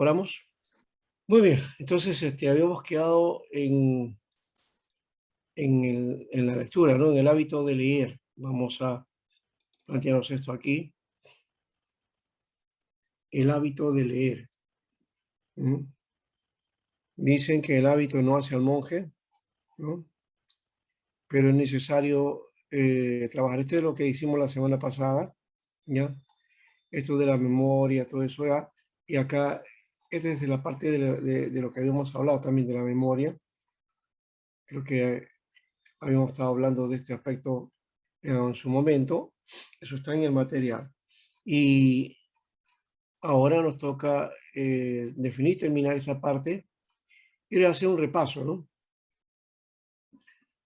¿Oramos? Muy bien, entonces habíamos quedado en la lectura, ¿no? En el hábito de leer. Vamos a plantearnos esto aquí, el hábito de leer. ¿Mm? Dicen que el hábito no hace al monje, ¿no? Pero es necesario trabajar. Esto es lo que hicimos la semana pasada, ¿ya? Esto de la memoria, todo eso, ¿ya? Y acá, esta es la parte de lo que habíamos hablado también de la memoria. Creo que habíamos estado hablando de este aspecto en su momento. Eso está en el material. Y ahora nos toca definir, terminar esa parte y hacer un repaso, ¿no?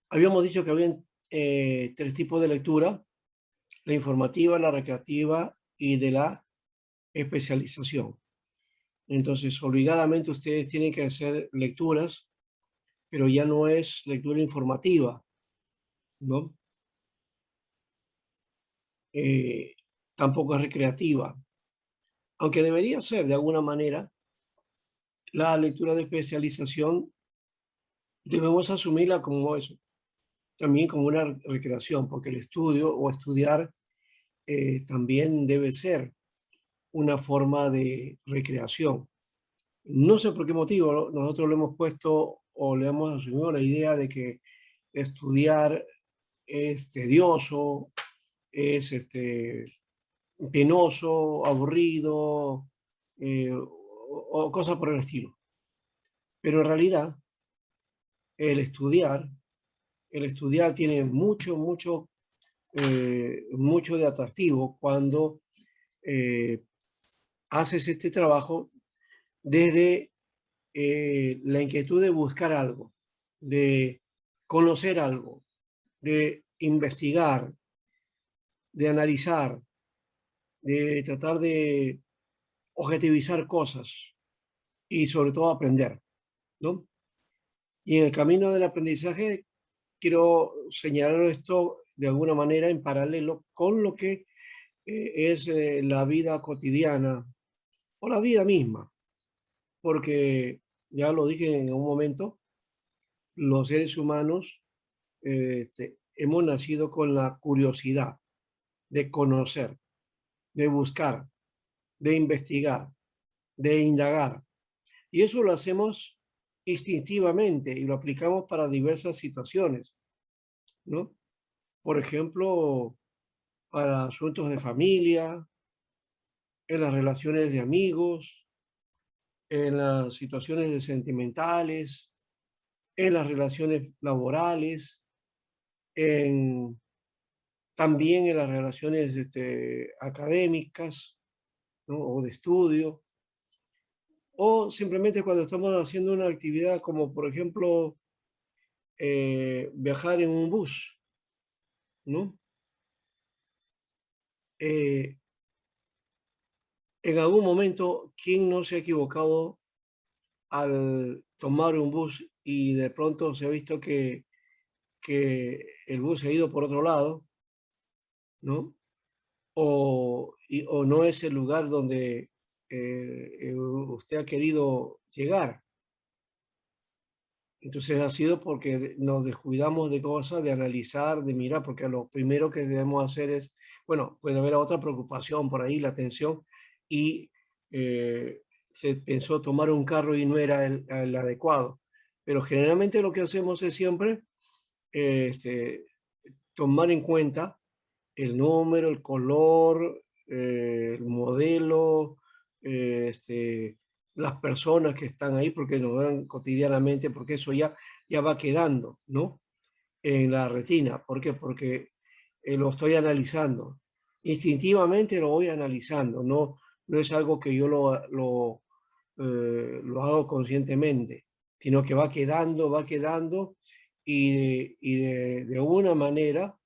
Habíamos dicho que habían tres tipos de lectura: la informativa, la recreativa y de la especialización. Entonces, obligadamente ustedes tienen que hacer lecturas, pero ya no es lectura informativa, ¿no? Eh, Tampoco es recreativa, aunque debería ser de alguna manera. La lectura de especialización debemos asumirla como eso, también como una recreación, porque el estudio o estudiar también debe ser una forma de recreación. No sé por qué motivo, ¿no? Nosotros le hemos puesto o le hemos asumido la idea de que estudiar es tedioso, es penoso, aburrido, o cosas por el estilo. Pero en realidad, el estudiar, el estudiar tiene mucho de atractivo cuando eh, haces este trabajo desde la inquietud de buscar algo, de conocer algo, de investigar, de analizar, de tratar de objetivizar cosas y sobre todo aprender, ¿no? Y en el camino del aprendizaje quiero señalar esto de alguna manera en paralelo con lo que es la vida cotidiana o la vida misma, porque ya lo dije en un momento, los seres humanos hemos nacido con la curiosidad de conocer, de buscar, de investigar, de indagar. Y eso lo hacemos instintivamente y lo aplicamos para diversas situaciones, ¿no? Por ejemplo, para asuntos de familia, en las relaciones de amigos, en las situaciones de sentimentales, en las relaciones laborales, en, también en las relaciones académicas, ¿no? O de estudio, o simplemente cuando estamos haciendo una actividad como, por ejemplo, viajar en un bus, ¿no? Eh, en algún momento, ¿quién no se ha equivocado al tomar un bus y de pronto se ha visto que el bus se ha ido por otro lado, ¿no? O no es el lugar donde usted ha querido llegar. Entonces ha sido porque nos descuidamos de cosas, de analizar, de mirar, porque lo primero que debemos hacer es, bueno, puede haber otra preocupación por ahí, la atención, y eh, se pensó tomar un carro y no era el adecuado. Pero generalmente lo que hacemos es siempre tomar en cuenta el número, el color, el modelo, las personas que están ahí, porque nos ven cotidianamente, porque eso ya va quedando, ¿no? En la retina. ¿Por qué? Porque lo estoy analizando. Instintivamente lo voy analizando, no es algo que yo lo hago conscientemente, sino que va quedando de una manera,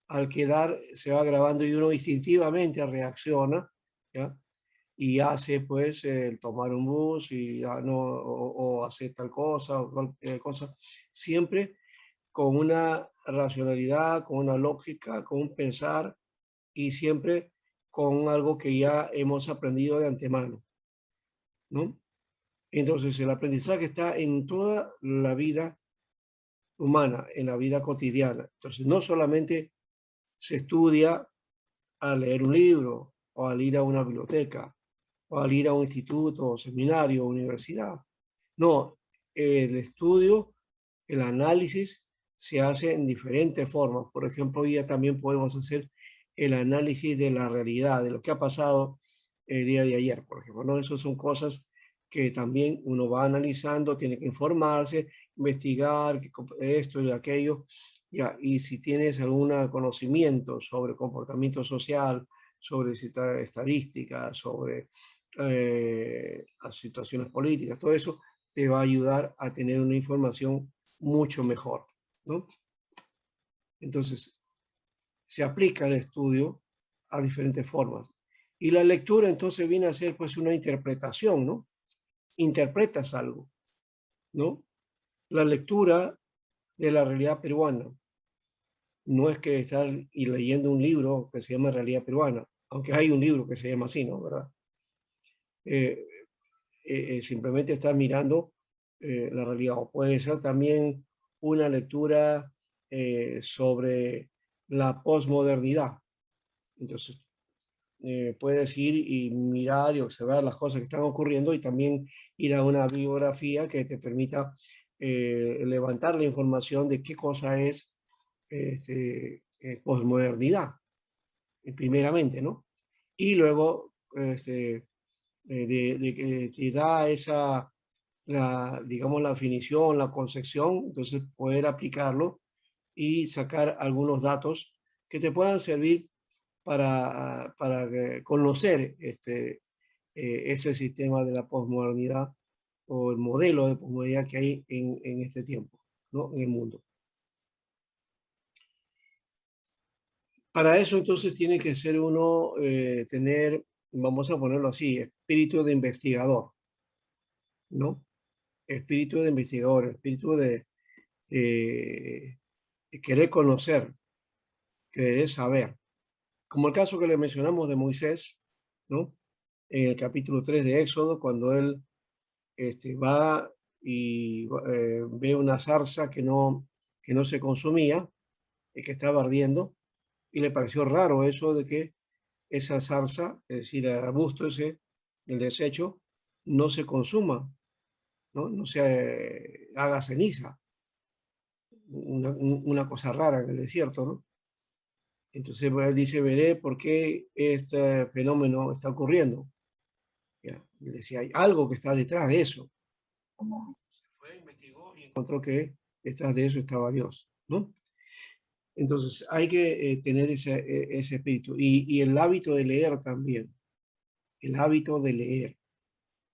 al quedar, se va grabando y uno instintivamente reacciona, ¿ya? Y hace pues el tomar un bus y no, o hacer tal cosa o cualquier cosa, siempre con una racionalidad, con una lógica, con un pensar y siempre con algo que ya hemos aprendido de antemano, ¿no? Entonces, el aprendizaje está en toda la vida humana, en la vida cotidiana. Entonces, no solamente se estudia al leer un libro o al ir a una biblioteca o al ir a un instituto o seminario o universidad. No, el estudio, el análisis se hace en diferentes formas. Por ejemplo, hoy día también podemos hacer el análisis de la realidad, de lo que ha pasado el día de ayer, por ejemplo, ¿no? Esas son cosas que también uno va analizando, tiene que informarse, investigar esto y aquello, ya, y si tienes algún conocimiento sobre comportamiento social, sobre estadísticas, sobre las situaciones políticas, todo eso te va a ayudar a tener una información mucho mejor, ¿no? Entonces, se aplica el estudio a diferentes formas. Y la lectura entonces viene a ser pues una interpretación, ¿no? Interpretas algo, ¿no? La lectura de la realidad peruana no es que estar y leyendo un libro que se llama Realidad Peruana, aunque hay un libro que se llama así, ¿no? ¿Verdad? Eh, simplemente estar mirando la realidad. O puede ser también una lectura sobre la posmodernidad. Entonces, puedes ir y mirar y observar las cosas que están ocurriendo y también ir a una bibliografía que te permita levantar la información de qué cosa es posmodernidad, primeramente, ¿no? Y luego de que te da esa, digamos, la definición, la concepción, entonces poder aplicarlo y sacar algunos datos que te puedan servir para conocer ese sistema de la posmodernidad o el modelo de posmodernidad que hay en este tiempo, ¿no? En el mundo. Para eso entonces tiene que ser uno, tener, vamos a ponerlo así, espíritu de investigador, ¿no? Espíritu de investigador, espíritu eh, de querer conocer, querer saber. Como el caso que le mencionamos de Moisés, ¿no? En el capítulo 3 de Éxodo, cuando él va y ve una zarza que no se consumía y que estaba ardiendo, y le pareció raro eso de que esa zarza, es decir, el arbusto ese, el desecho, no se consuma, ¿no? No se haga ceniza, una cosa rara en el desierto, ¿no? Entonces pues, él dice, veré por qué este fenómeno está ocurriendo. ¿Ya? Y decía, hay algo que está detrás de eso. Fue, investigó y encontró que detrás de eso estaba Dios, ¿no? Entonces hay que tener ese espíritu y el hábito de leer también, el hábito de leer,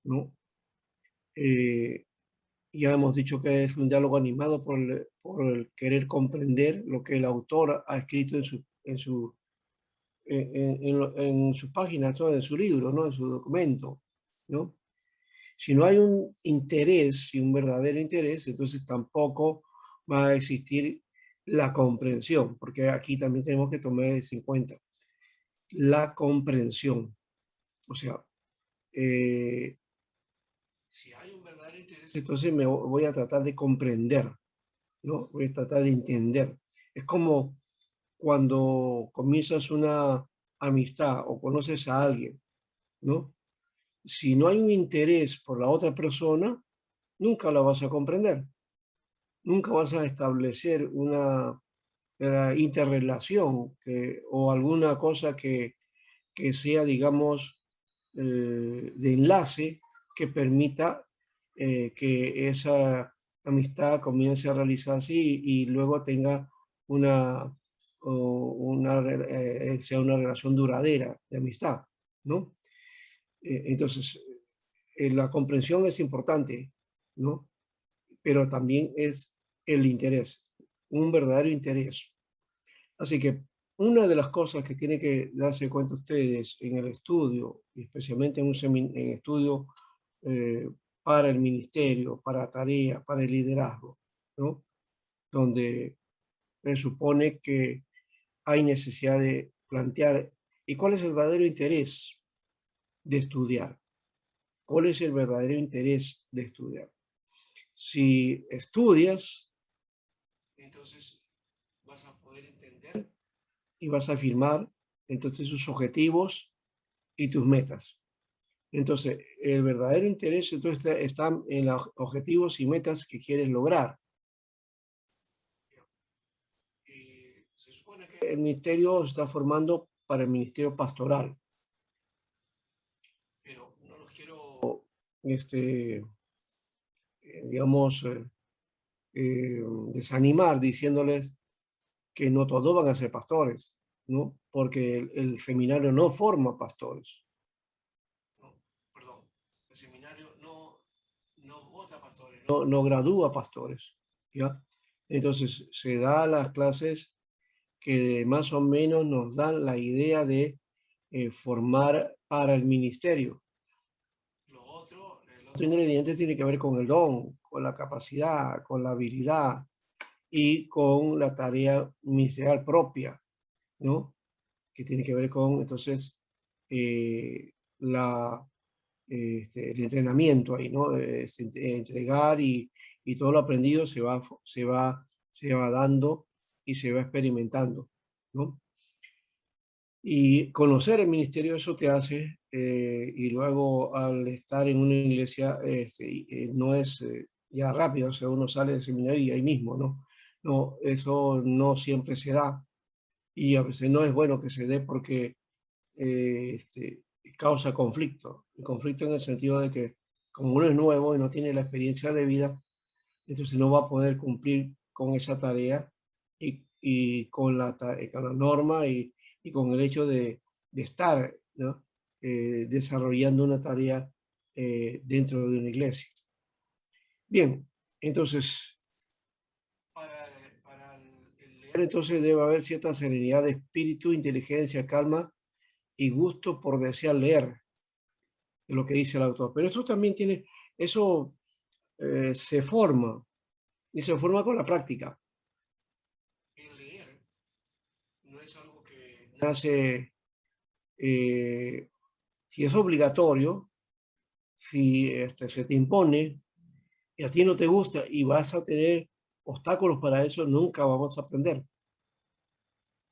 ¿no? Eh, ya hemos dicho que es un diálogo animado por el querer comprender lo que el autor ha escrito en sus páginas, ¿no? En su libro, ¿no? En su documento, ¿no? Si no hay un interés y un verdadero interés, entonces tampoco va a existir la comprensión, porque aquí también tenemos que tomar eso en cuenta. La comprensión. O sea, eh, si hay un verdadero interés, entonces me voy a tratar de comprender, ¿no? Voy a tratar de entender. Es como cuando comienzas una amistad o conoces a alguien, ¿no? Si no hay un interés por la otra persona, nunca la vas a comprender. Nunca vas a establecer una interrelación o alguna cosa que sea, digamos, de enlace que permita que esa amistad comience a realizarse y luego tenga una, sea una relación duradera de amistad, ¿no? Entonces, la comprensión es importante, ¿no? Pero también es el interés, un verdadero interés. Así que una de las cosas que tiene que darse cuenta ustedes en el estudio, especialmente en un en estudio eh, para el ministerio, para tareas, para el liderazgo, ¿no? Donde se supone que hay necesidad de plantear, ¿y cuál es el verdadero interés de estudiar? cuál es el verdadero interés de estudiar. Si estudias, entonces vas a poder entender y vas a afirmar entonces sus objetivos y tus metas. Entonces, el verdadero interés entonces está en los objetivos y metas que quieres lograr. Se supone que el ministerio se está formando para el ministerio pastoral, pero no los quiero, digamos, desanimar diciéndoles que no todos van a ser pastores, ¿no? Porque el seminario no forma pastores. No, perdón, el seminario no vota pastores, no gradúa pastores, ¿ya? Entonces, se da las clases que más o menos nos dan la idea de formar para el ministerio. El otro ingrediente tiene que ver con el don, con la capacidad, con la habilidad y con la tarea ministerial propia, ¿no? Que tiene que ver con, entonces, la, el entrenamiento ahí, ¿no? Entregar y todo lo aprendido se va dando y se va experimentando, ¿no? Y conocer el ministerio eso te hace, y luego al estar en una iglesia, no es ya rápido, o sea, uno sale del seminario y ahí mismo, ¿no? No, eso no siempre se da y a veces no es bueno que se dé porque causa conflicto. El conflicto en el sentido de que como uno es nuevo y no tiene la experiencia de vida, entonces no va a poder cumplir con esa tarea y con la norma y con el hecho de estar, ¿no? Desarrollando una tarea dentro de una iglesia. Bien, entonces, para el leer entonces debe haber cierta serenidad de espíritu, inteligencia, calma y gusto por desear leer, de lo que dice el autor. Pero eso también tiene, eso se forma y se forma con la práctica. El leer no es algo que nace, si es obligatorio, si se te impone y a ti no te gusta y vas a tener obstáculos para eso, nunca vamos a aprender.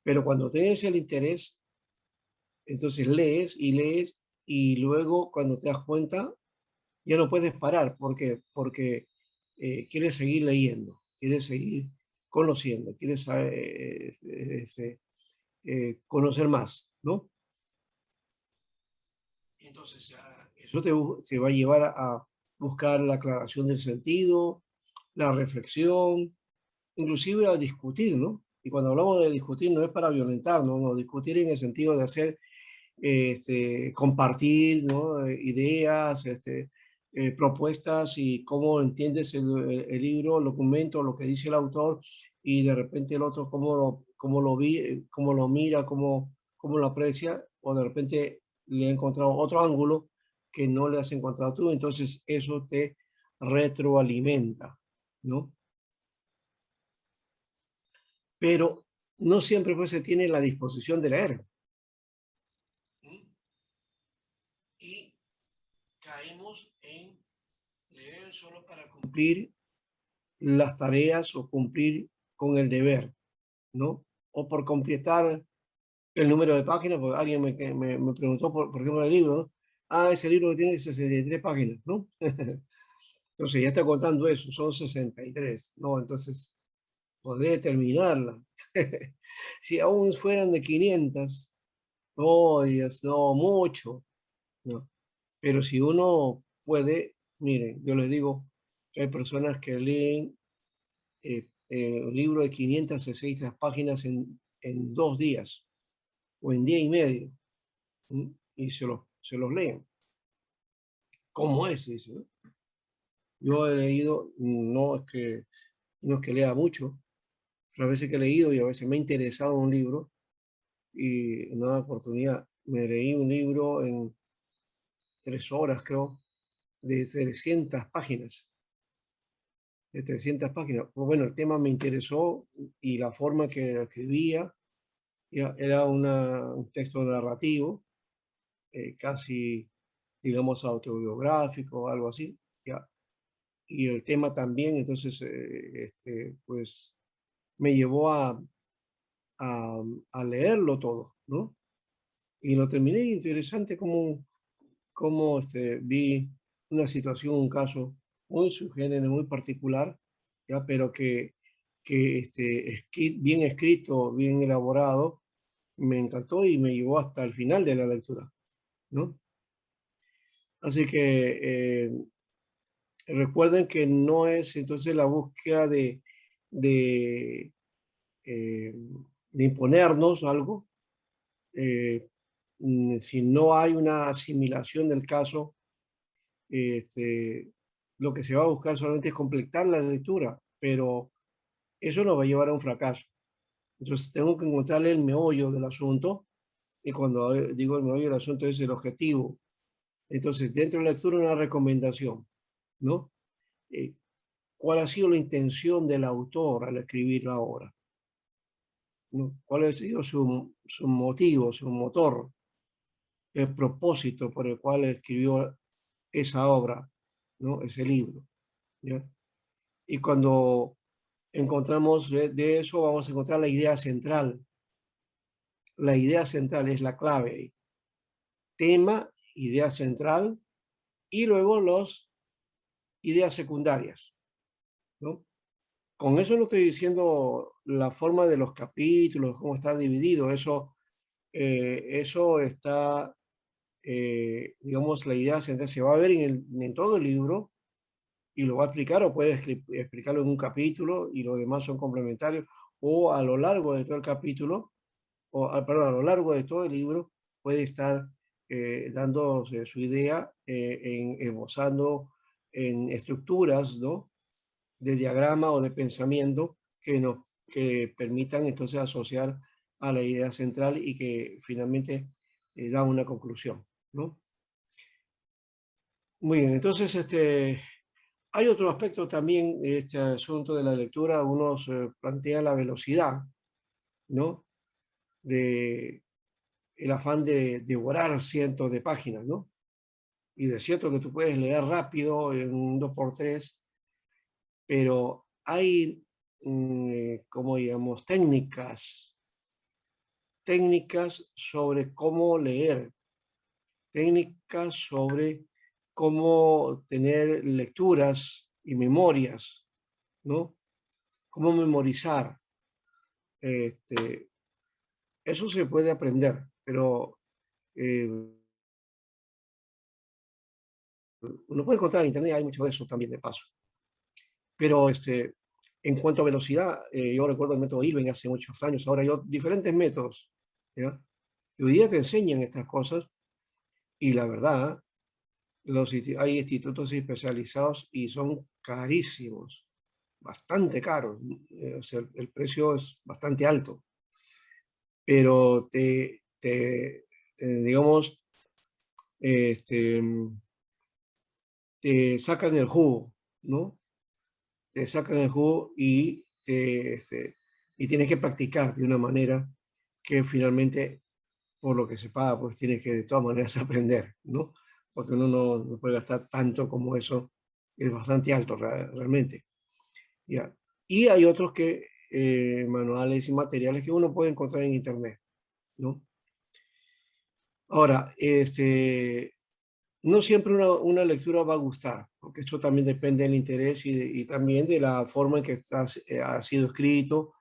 Pero cuando tienes el interés, entonces lees y lees y luego cuando te das cuenta, ya no puedes parar. ¿Por qué? Porque quieres seguir leyendo, quieres seguir conociendo, quieres conocer más, ¿no? Entonces, eso te va a llevar a buscar la aclaración del sentido, la reflexión, inclusive a discutir, ¿no? Y cuando hablamos de discutir no es para violentar, ¿no? No, discutir en el sentido de hacer, compartir, ¿no? Ideas, propuestas y cómo entiendes el libro, el documento, lo que dice el autor y de repente el otro cómo lo vi, cómo lo mira, cómo lo aprecia o de repente le ha encontrado otro ángulo que no le has encontrado tú. Entonces eso te retroalimenta, ¿no? Pero no siempre pues se tiene la disposición de leer. Y caemos en leer solo para cumplir las tareas o cumplir con el deber, ¿no? O por completar el número de páginas, porque alguien me preguntó, por ejemplo, el libro, ¿no? Ah, ese libro que tiene 63 páginas, ¿no? Entonces ya está contando eso, son 63, ¿no? Entonces podré terminarla. Si aún fueran de 500, no, Dios, no, mucho, ¿no? Pero si uno puede, miren, yo les digo que hay personas que leen un libro de 500 a 600 páginas en 2 días o en día y medio, ¿sí? Y se los leen. ¿Cómo es? Dice, ¿no? Yo he leído, no es que lea mucho, pero a veces que he leído y a veces me ha interesado un libro y en una oportunidad me leí un libro en 3 horas, creo, de 300 páginas. De 300 páginas. Pues bueno, el tema me interesó y la forma que lo escribía era un texto narrativo, casi digamos, autobiográfico o algo así, ¿ya? Y el tema también, entonces, pues me llevó a leerlo todo, ¿no? Y lo terminé interesante como vi una situación, un caso muy subgénero, muy particular, ¿ya? Pero que bien escrito, bien elaborado, me encantó y me llevó hasta el final de la lectura, ¿no? Así que recuerden que no es entonces la búsqueda de, eh, de imponernos algo, eh, si no hay una asimilación del caso, este, lo que se va a buscar solamente es completar la lectura, pero eso nos va a llevar a un fracaso. Entonces tengo que encontrarle el meollo del asunto, y cuando digo el meollo del asunto es el objetivo. Entonces, dentro de la lectura, una recomendación, ¿no? Eh, ¿Cuál ha sido la intención del autor al escribir la obra? ¿No? ¿Cuál ha sido su motivo, su motor, el propósito por el cual escribió esa obra, ¿no? Ese libro, ¿ya? Y cuando encontramos de eso, vamos a encontrar la idea central. La idea central es la clave ahí. Tema, idea central, y luego las ideas secundarias, ¿no? Con eso no estoy diciendo la forma de los capítulos, cómo está dividido, eso está, digamos, la idea central se va a ver en todo el libro y lo va a explicar o puede explicarlo en un capítulo y los demás son complementarios o a lo largo de todo el capítulo, perdón, a lo largo de todo el libro puede estar dando su idea, esbozando en estructuras, ¿no? De diagrama o de pensamiento que permitan entonces asociar a la idea central y que finalmente da una conclusión, ¿no? Muy bien, entonces hay otro aspecto también de este asunto de la lectura. Unos plantea la velocidad, ¿no? De el afán de devorar cientos de páginas, ¿no? Y de cierto que tú puedes leer rápido en un 2x3, pero hay, como digamos, técnicas sobre cómo leer, técnicas sobre cómo tener lecturas y memorias, ¿no? Cómo memorizar. Este, Eso se puede aprender, pero eh, uno puede encontrar en internet, hay mucho de eso también de paso. Pero en cuanto a velocidad, yo recuerdo el método Irving hace muchos años, ahora hay diferentes métodos, ¿ya? Y hoy día te enseñan estas cosas y la verdad, hay institutos especializados y son carísimos, bastante caros, o sea, el precio es bastante alto, pero digamos, este, te sacan el jugo, ¿no? Te sacan el jugo y tienes que practicar de una manera que finalmente, por lo que se paga, pues tienes que de todas maneras aprender, ¿no? Porque uno no puede gastar tanto como eso, es bastante alto realmente. ¿Ya? Y hay otros manuales y materiales que uno puede encontrar en internet, ¿no? Ahora, no siempre una lectura va a gustar, porque eso también depende del interés y también de la forma en que ha sido escrito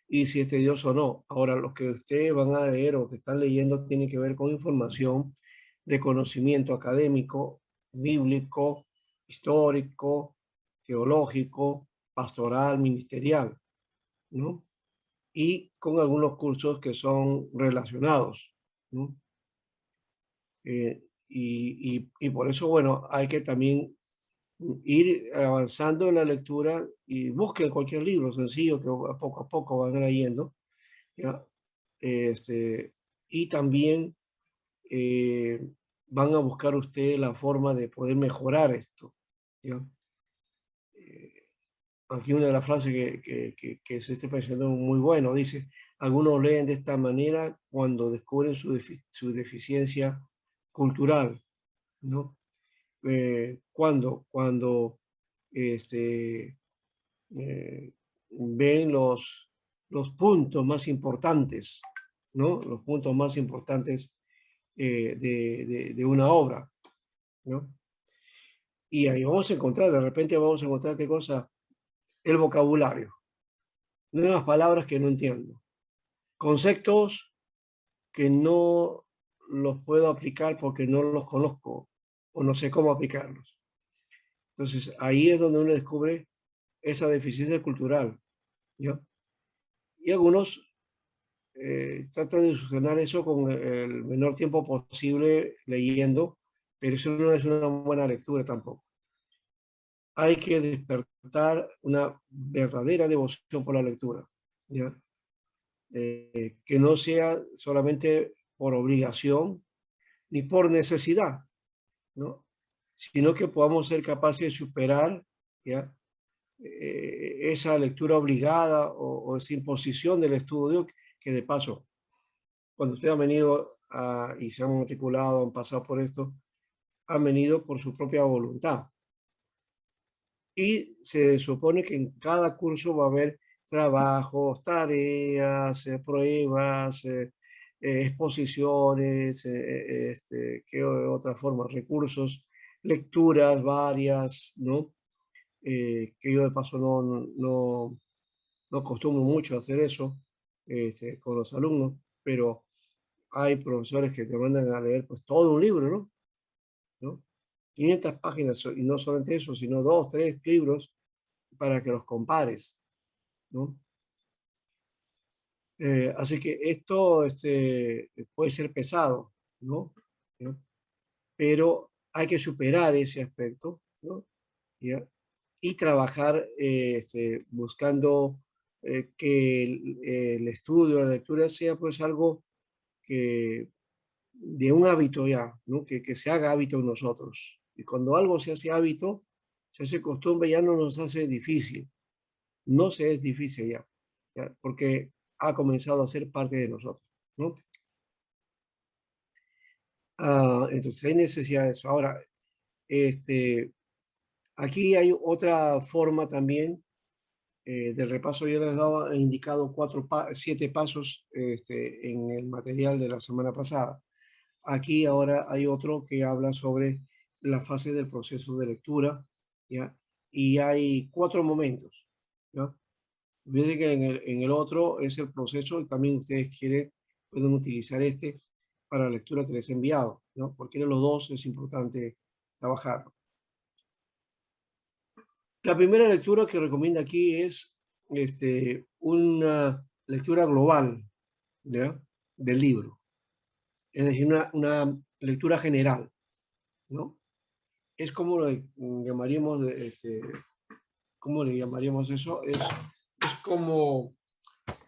y si es tedioso o no. Ahora, los que ustedes van a leer o que están leyendo tienen que ver con información de conocimiento académico, bíblico, histórico, teológico, pastoral, ministerial, ¿no? Y con algunos cursos que son relacionados, ¿no? Y por eso, bueno, hay que también ir avanzando en la lectura y busquen cualquier libro sencillo que a poco van leyendo, ¿ya? Este, y también eh, van a buscar ustedes la forma de poder mejorar esto, ¿ya? Eh, Aquí una de las frases que se está pareciendo muy bueno, dice, algunos leen de esta manera cuando descubren su deficiencia cultural, ¿no? Cuando este, ven los puntos más importantes, ¿no? Los puntos más importantes de una obra, ¿no? Y ahí vamos a encontrar, de repente vamos a encontrar qué cosa, el vocabulario, nuevas palabras que no entiendo, conceptos que no los puedo aplicar porque no los conozco o no sé cómo aplicarlos. Entonces, ahí es donde uno descubre esa deficiencia cultural, ¿ya? Y algunos tratan de solucionar eso con el menor tiempo posible leyendo, pero eso no es una buena lectura tampoco. Hay que despertar una verdadera devoción por la lectura, ¿ya? Que no sea solamente por obligación ni por necesidad, ¿no? Sino que podamos ser capaces de superar, ¿ya? Esa lectura obligada o esa imposición del estudio, que de paso, cuando ustedes han venido y se han matriculado, han pasado por esto, han venido por su propia voluntad. Y se supone que en cada curso va a haber trabajos, tareas, pruebas, exposiciones, ¿qué otra forma? Recursos, lecturas varias, ¿no? Que yo de paso no acostumbro mucho a hacer eso con los alumnos, pero hay profesores que te mandan a leer pues todo un libro, ¿no? ¿No? 500 páginas, y no solamente eso, sino dos, tres libros para que los compares, ¿no? Así que esto puede ser pesado, ¿no? ¿Ya? Pero hay que superar ese aspecto, ¿no? ¿Ya? Y trabajar buscando que el estudio, la lectura sea pues algo que de un hábito ya, ¿no? Que se haga hábito en nosotros. Y cuando algo se hace hábito, se hace costumbre, ya no nos hace difícil, no se es difícil ya, ¿ya? Porque ha comenzado a ser parte de nosotros, ¿no? Entonces hay necesidad de eso. Ahora, este, aquí hay otra forma también del repaso. Yo les he dado, he indicado 7 pasos en el material de la semana pasada. Aquí ahora hay otro que habla sobre la fase del proceso de lectura, ¿ya? Y hay 4 momentos, ¿ya? Fíjense que en el otro es el proceso, y también ustedes pueden utilizar este para la lectura que les he enviado, ¿no? Porque en los dos es importante trabajar. La primera lectura que recomienda aquí es una lectura global, ¿ya? Del libro, es decir, una lectura general, ¿no? Es como llamaríamos, ¿cómo le llamaríamos eso? Es como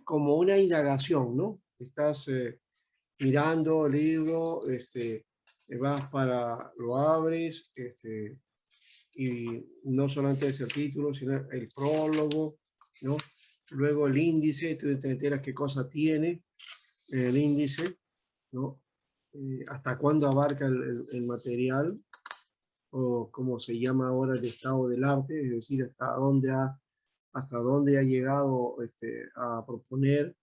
una indagación, ¿no? Estás mirando el libro, vas lo abres, y no solamente es el título, sino el prólogo, ¿no? Luego el índice, tú te enteras qué cosa tiene el índice, ¿no? Hasta cuándo abarca el material, o como se llama ahora el estado del arte, es decir, hasta dónde ha llegado a proponer,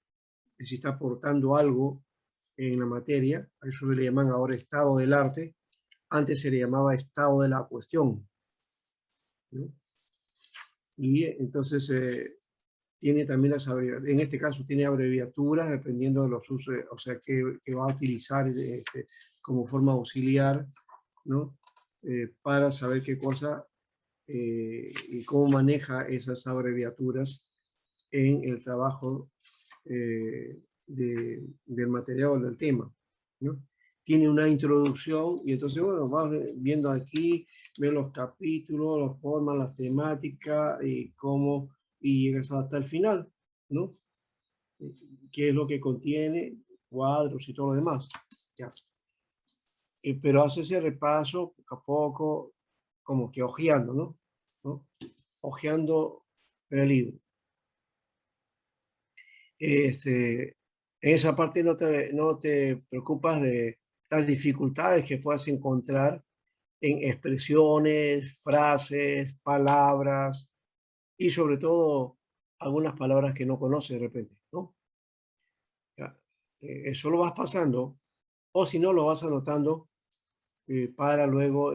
si está aportando algo en la materia. A eso le llaman ahora estado del arte. Antes se le llamaba estado de la cuestión, ¿no? Y entonces tiene también en este caso tiene abreviaturas dependiendo de los usos, o sea, que va a utilizar como forma auxiliar, ¿no? Para saber qué cosa y cómo maneja esas abreviaturas en el trabajo del material o del tema, ¿no? Tiene una introducción y entonces, bueno, vas viendo aquí, ves los capítulos, las formas, las temáticas y llegas hasta el final, ¿no? ¿Qué es lo que contiene? Cuadros y todo lo demás. Ya. Pero hace ese repaso poco a poco, como que ojeando, ¿no? ¿No? Ojeando el libro. En esa parte no te preocupas de las dificultades que puedas encontrar en expresiones, frases, palabras y sobre todo algunas palabras que no conoce de repente, ¿no? Ya, eso lo vas pasando o si no lo vas anotando para luego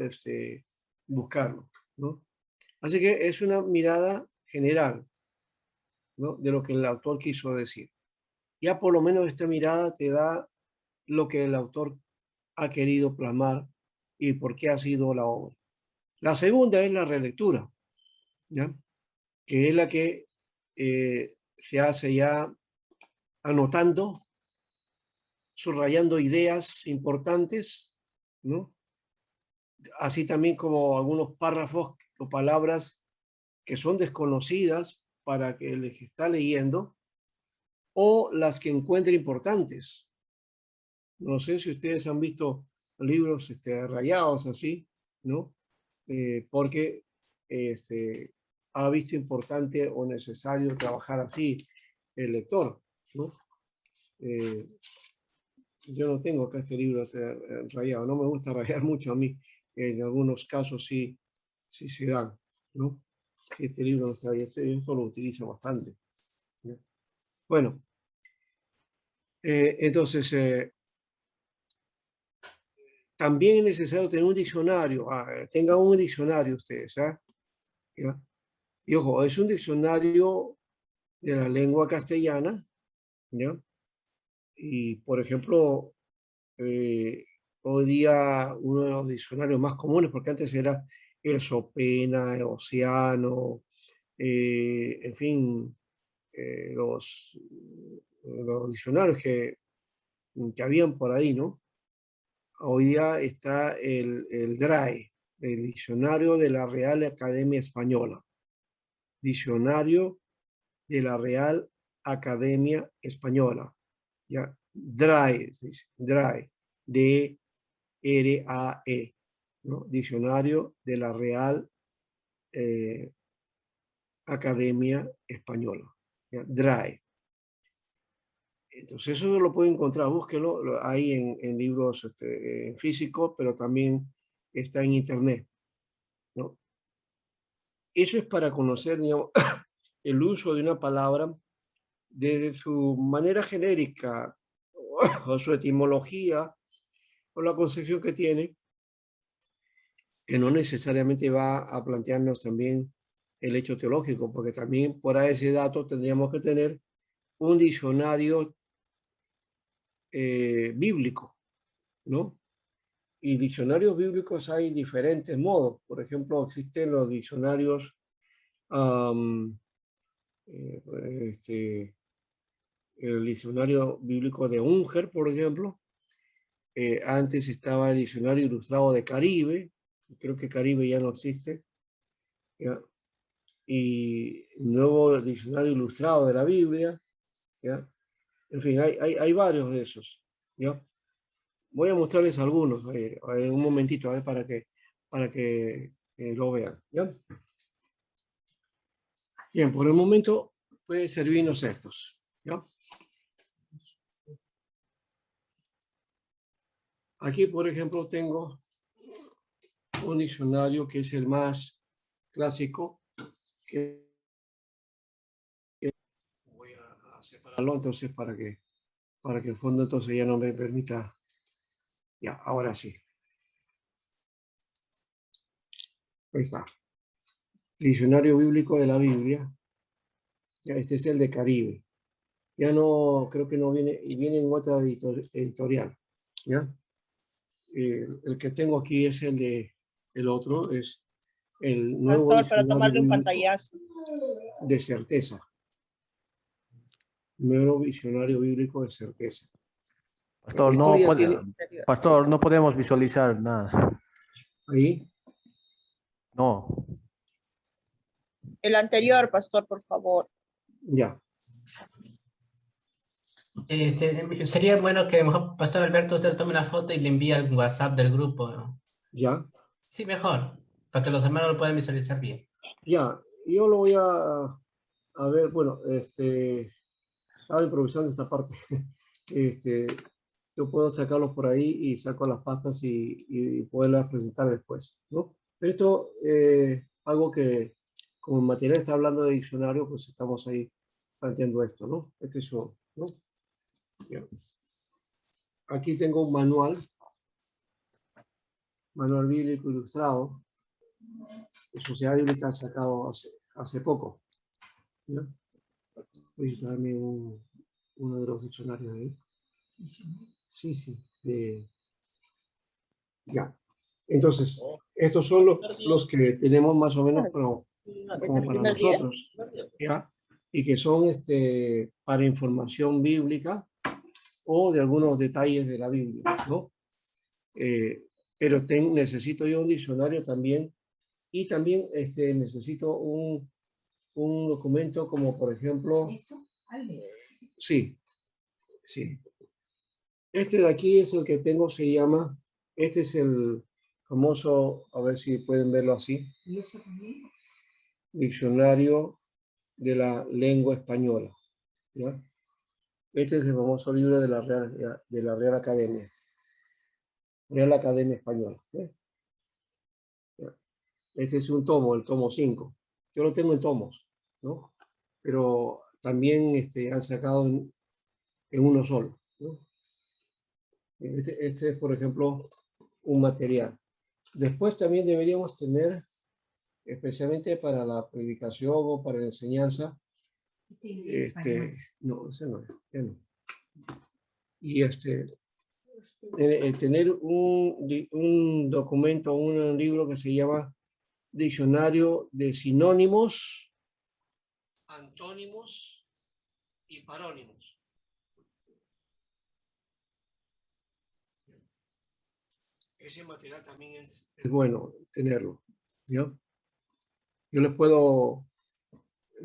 buscarlo, ¿no? Así que es una mirada general, ¿no? De lo que el autor quiso decir. Ya por lo menos esta mirada te da lo que el autor ha querido plasmar y por qué ha sido la obra. La segunda es la relectura, ¿ya? Que es la que se hace ya anotando, subrayando ideas importantes, ¿no? Así también como algunos párrafos o palabras que son desconocidas para que el que está leyendo o las que encuentre importantes. No sé si ustedes han visto libros rayados así, ¿no? Porque ha visto importante o necesario trabajar así el lector, ¿no? Eh, yo no tengo acá este libro rayado, no me gusta rayar mucho a mí, en algunos casos sí se dan, ¿no? Si este libro no está ahí, esto lo utilizo bastante, ¿no? Bueno, entonces también es necesario tener un diccionario, tengan un diccionario ustedes, ¿ah? ¿Ya? Y ojo, es un diccionario de la lengua castellana, ¿ya? Y por ejemplo, eh, hoy día uno de los diccionarios más comunes, porque antes era el Sopena, el Océano, en fin, los diccionarios que habían por ahí, ¿no? Hoy día está el DRAE, el Diccionario de la Real Academia Española. Diccionario de la Real Academia Española. ¿Ya? DRAE, se dice, DRAE, D-R-A-E, ¿no? Diccionario de la Real Academia Española. ¿Ya? DRAE. Entonces eso lo pueden encontrar, búsquelo, hay en libros en físico, pero también está en internet, ¿no? Eso es para conocer, digamos, el uso de una palabra desde su manera genérica o su etimología o la concepción que tiene, que no necesariamente va a plantearnos también el hecho teológico, porque también por ese dato tendríamos que tener un diccionario bíblico, ¿no? Y diccionarios bíblicos hay diferentes modos. Por ejemplo, existen los diccionarios, um, eh, este, el diccionario bíblico de Unger, por ejemplo. Antes estaba el diccionario ilustrado de Caribe, creo que Caribe ya no existe, ¿ya? Y nuevo diccionario ilustrado de la Biblia, ¿ya? En fin, hay varios de esos, ¿ya? Voy a mostrarles algunos en un momentito, para que lo vean, ¿ya? Bien, por el momento puede servirnos estos, ¿ya? Aquí, por ejemplo, tengo un diccionario que es el más clásico, que voy a separarlo entonces para que el fondo entonces ya no me permita. Ya, ahora sí. Ahí está. Diccionario bíblico de la Biblia. Ya, este es el de Caribe. Ya no, creo que no viene, y viene en otra editorial. ¿Ya? El que tengo aquí es el otro, es el nuevo Pastor, para diccionario tomarle un bíblico pantallazo. de certeza. Nuevo diccionario bíblico de certeza. Pastor, Esto no ya puede, tiene Pastor, no podemos visualizar nada. ahí. No. El anterior, pastor, por favor. Ya. Sería bueno que mejor, Pastor Alberto, usted tome una foto y le envíe al WhatsApp del grupo, ¿no? Ya. Sí, mejor, para que los hermanos lo puedan visualizar bien. Ya. Yo lo voy a ver, bueno, estaba improvisando esta parte. yo puedo sacarlos por ahí y saco las pastas y poderlas presentar después, ¿no? Pero esto, algo que como el material está hablando de diccionario, pues estamos ahí planteando esto, ¿no? Este es uno, ¿no? Bien. Aquí tengo un manual bíblico ilustrado, que Sociedad Bíblica ha sacado hace poco, ¿no? Voy a darme uno de los diccionarios ahí. Sí, sí. Ya. Entonces, estos son los que tenemos más o menos como para nosotros, ¿ya? Y que son para información bíblica o de algunos detalles de la Biblia, ¿no? Pero necesito yo un diccionario también y también necesito un documento como, por ejemplo, sí, sí. Este de aquí es el que tengo, se llama, este es el famoso, a ver si pueden verlo así, Diccionario de la Lengua Española, ¿ya? Este es el famoso libro de la Real Academia, Real Academia Española, ¿eh? ¿Ya? Este es un tomo, el tomo 5. Yo lo tengo en tomos, ¿no? Pero también han sacado en uno solo, ¿no? Este es, por ejemplo, un material. Después también deberíamos tener, especialmente para la predicación o para la enseñanza, no, ese no, ya no. Y tener un documento, un libro que se llama Diccionario de Sinónimos, Antónimos y Parónimos. Ese material también es bueno tenerlo, ¿no? Yo les puedo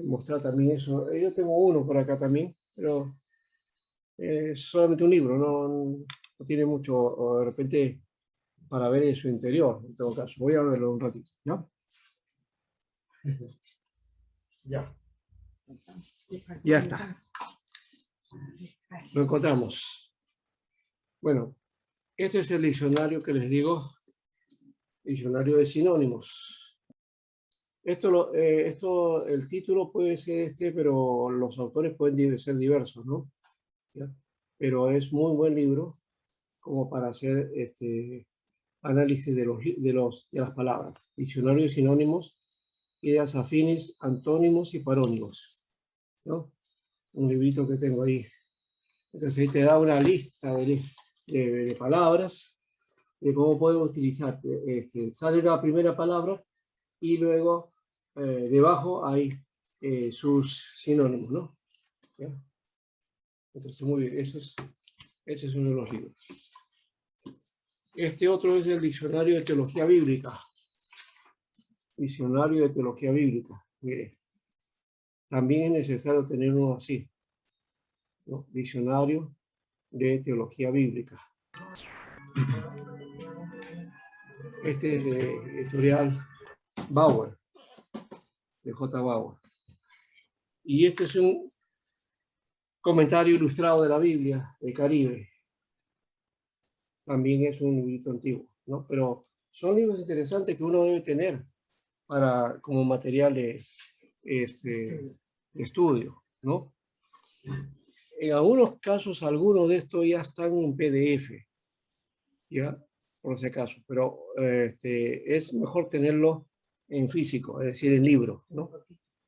mostrar también eso. Yo tengo uno por acá también, pero es solamente un libro, no tiene mucho, o de repente, para ver en su interior, en todo caso. Voy a verlo un ratito, ¿ya? Ya. Ya está. Lo encontramos. Bueno, este es el diccionario que les digo, diccionario de sinónimos. El título puede ser pero los autores pueden ser diversos, ¿no? ¿Ya? Pero es muy buen libro como para hacer análisis de las palabras. Diccionario de sinónimos, ideas afines, antónimos y parónimos, ¿no? Un librito que tengo ahí. Entonces ahí te da una lista de palabras, de cómo podemos utilizar. Sale la primera palabra y luego debajo hay sus sinónimos, ¿no? ¿Ya? Entonces, muy bien, ese es uno de los libros. Este otro es el Diccionario de Teología Bíblica. Diccionario de Teología Bíblica. Mire, también es necesario tener uno así, ¿no? Diccionario de Teología Bíblica. Este es de editorial Bauer, de J. Bauer. Y este es un comentario ilustrado de la Biblia del Caribe. También es un librito antiguo, ¿no? Pero son libros interesantes que uno debe tener como material de estudio, ¿no? En algunos casos, algunos de estos ya están en PDF, ¿ya? Por si acaso, pero es mejor tenerlo en físico, es decir, en libro, ¿no?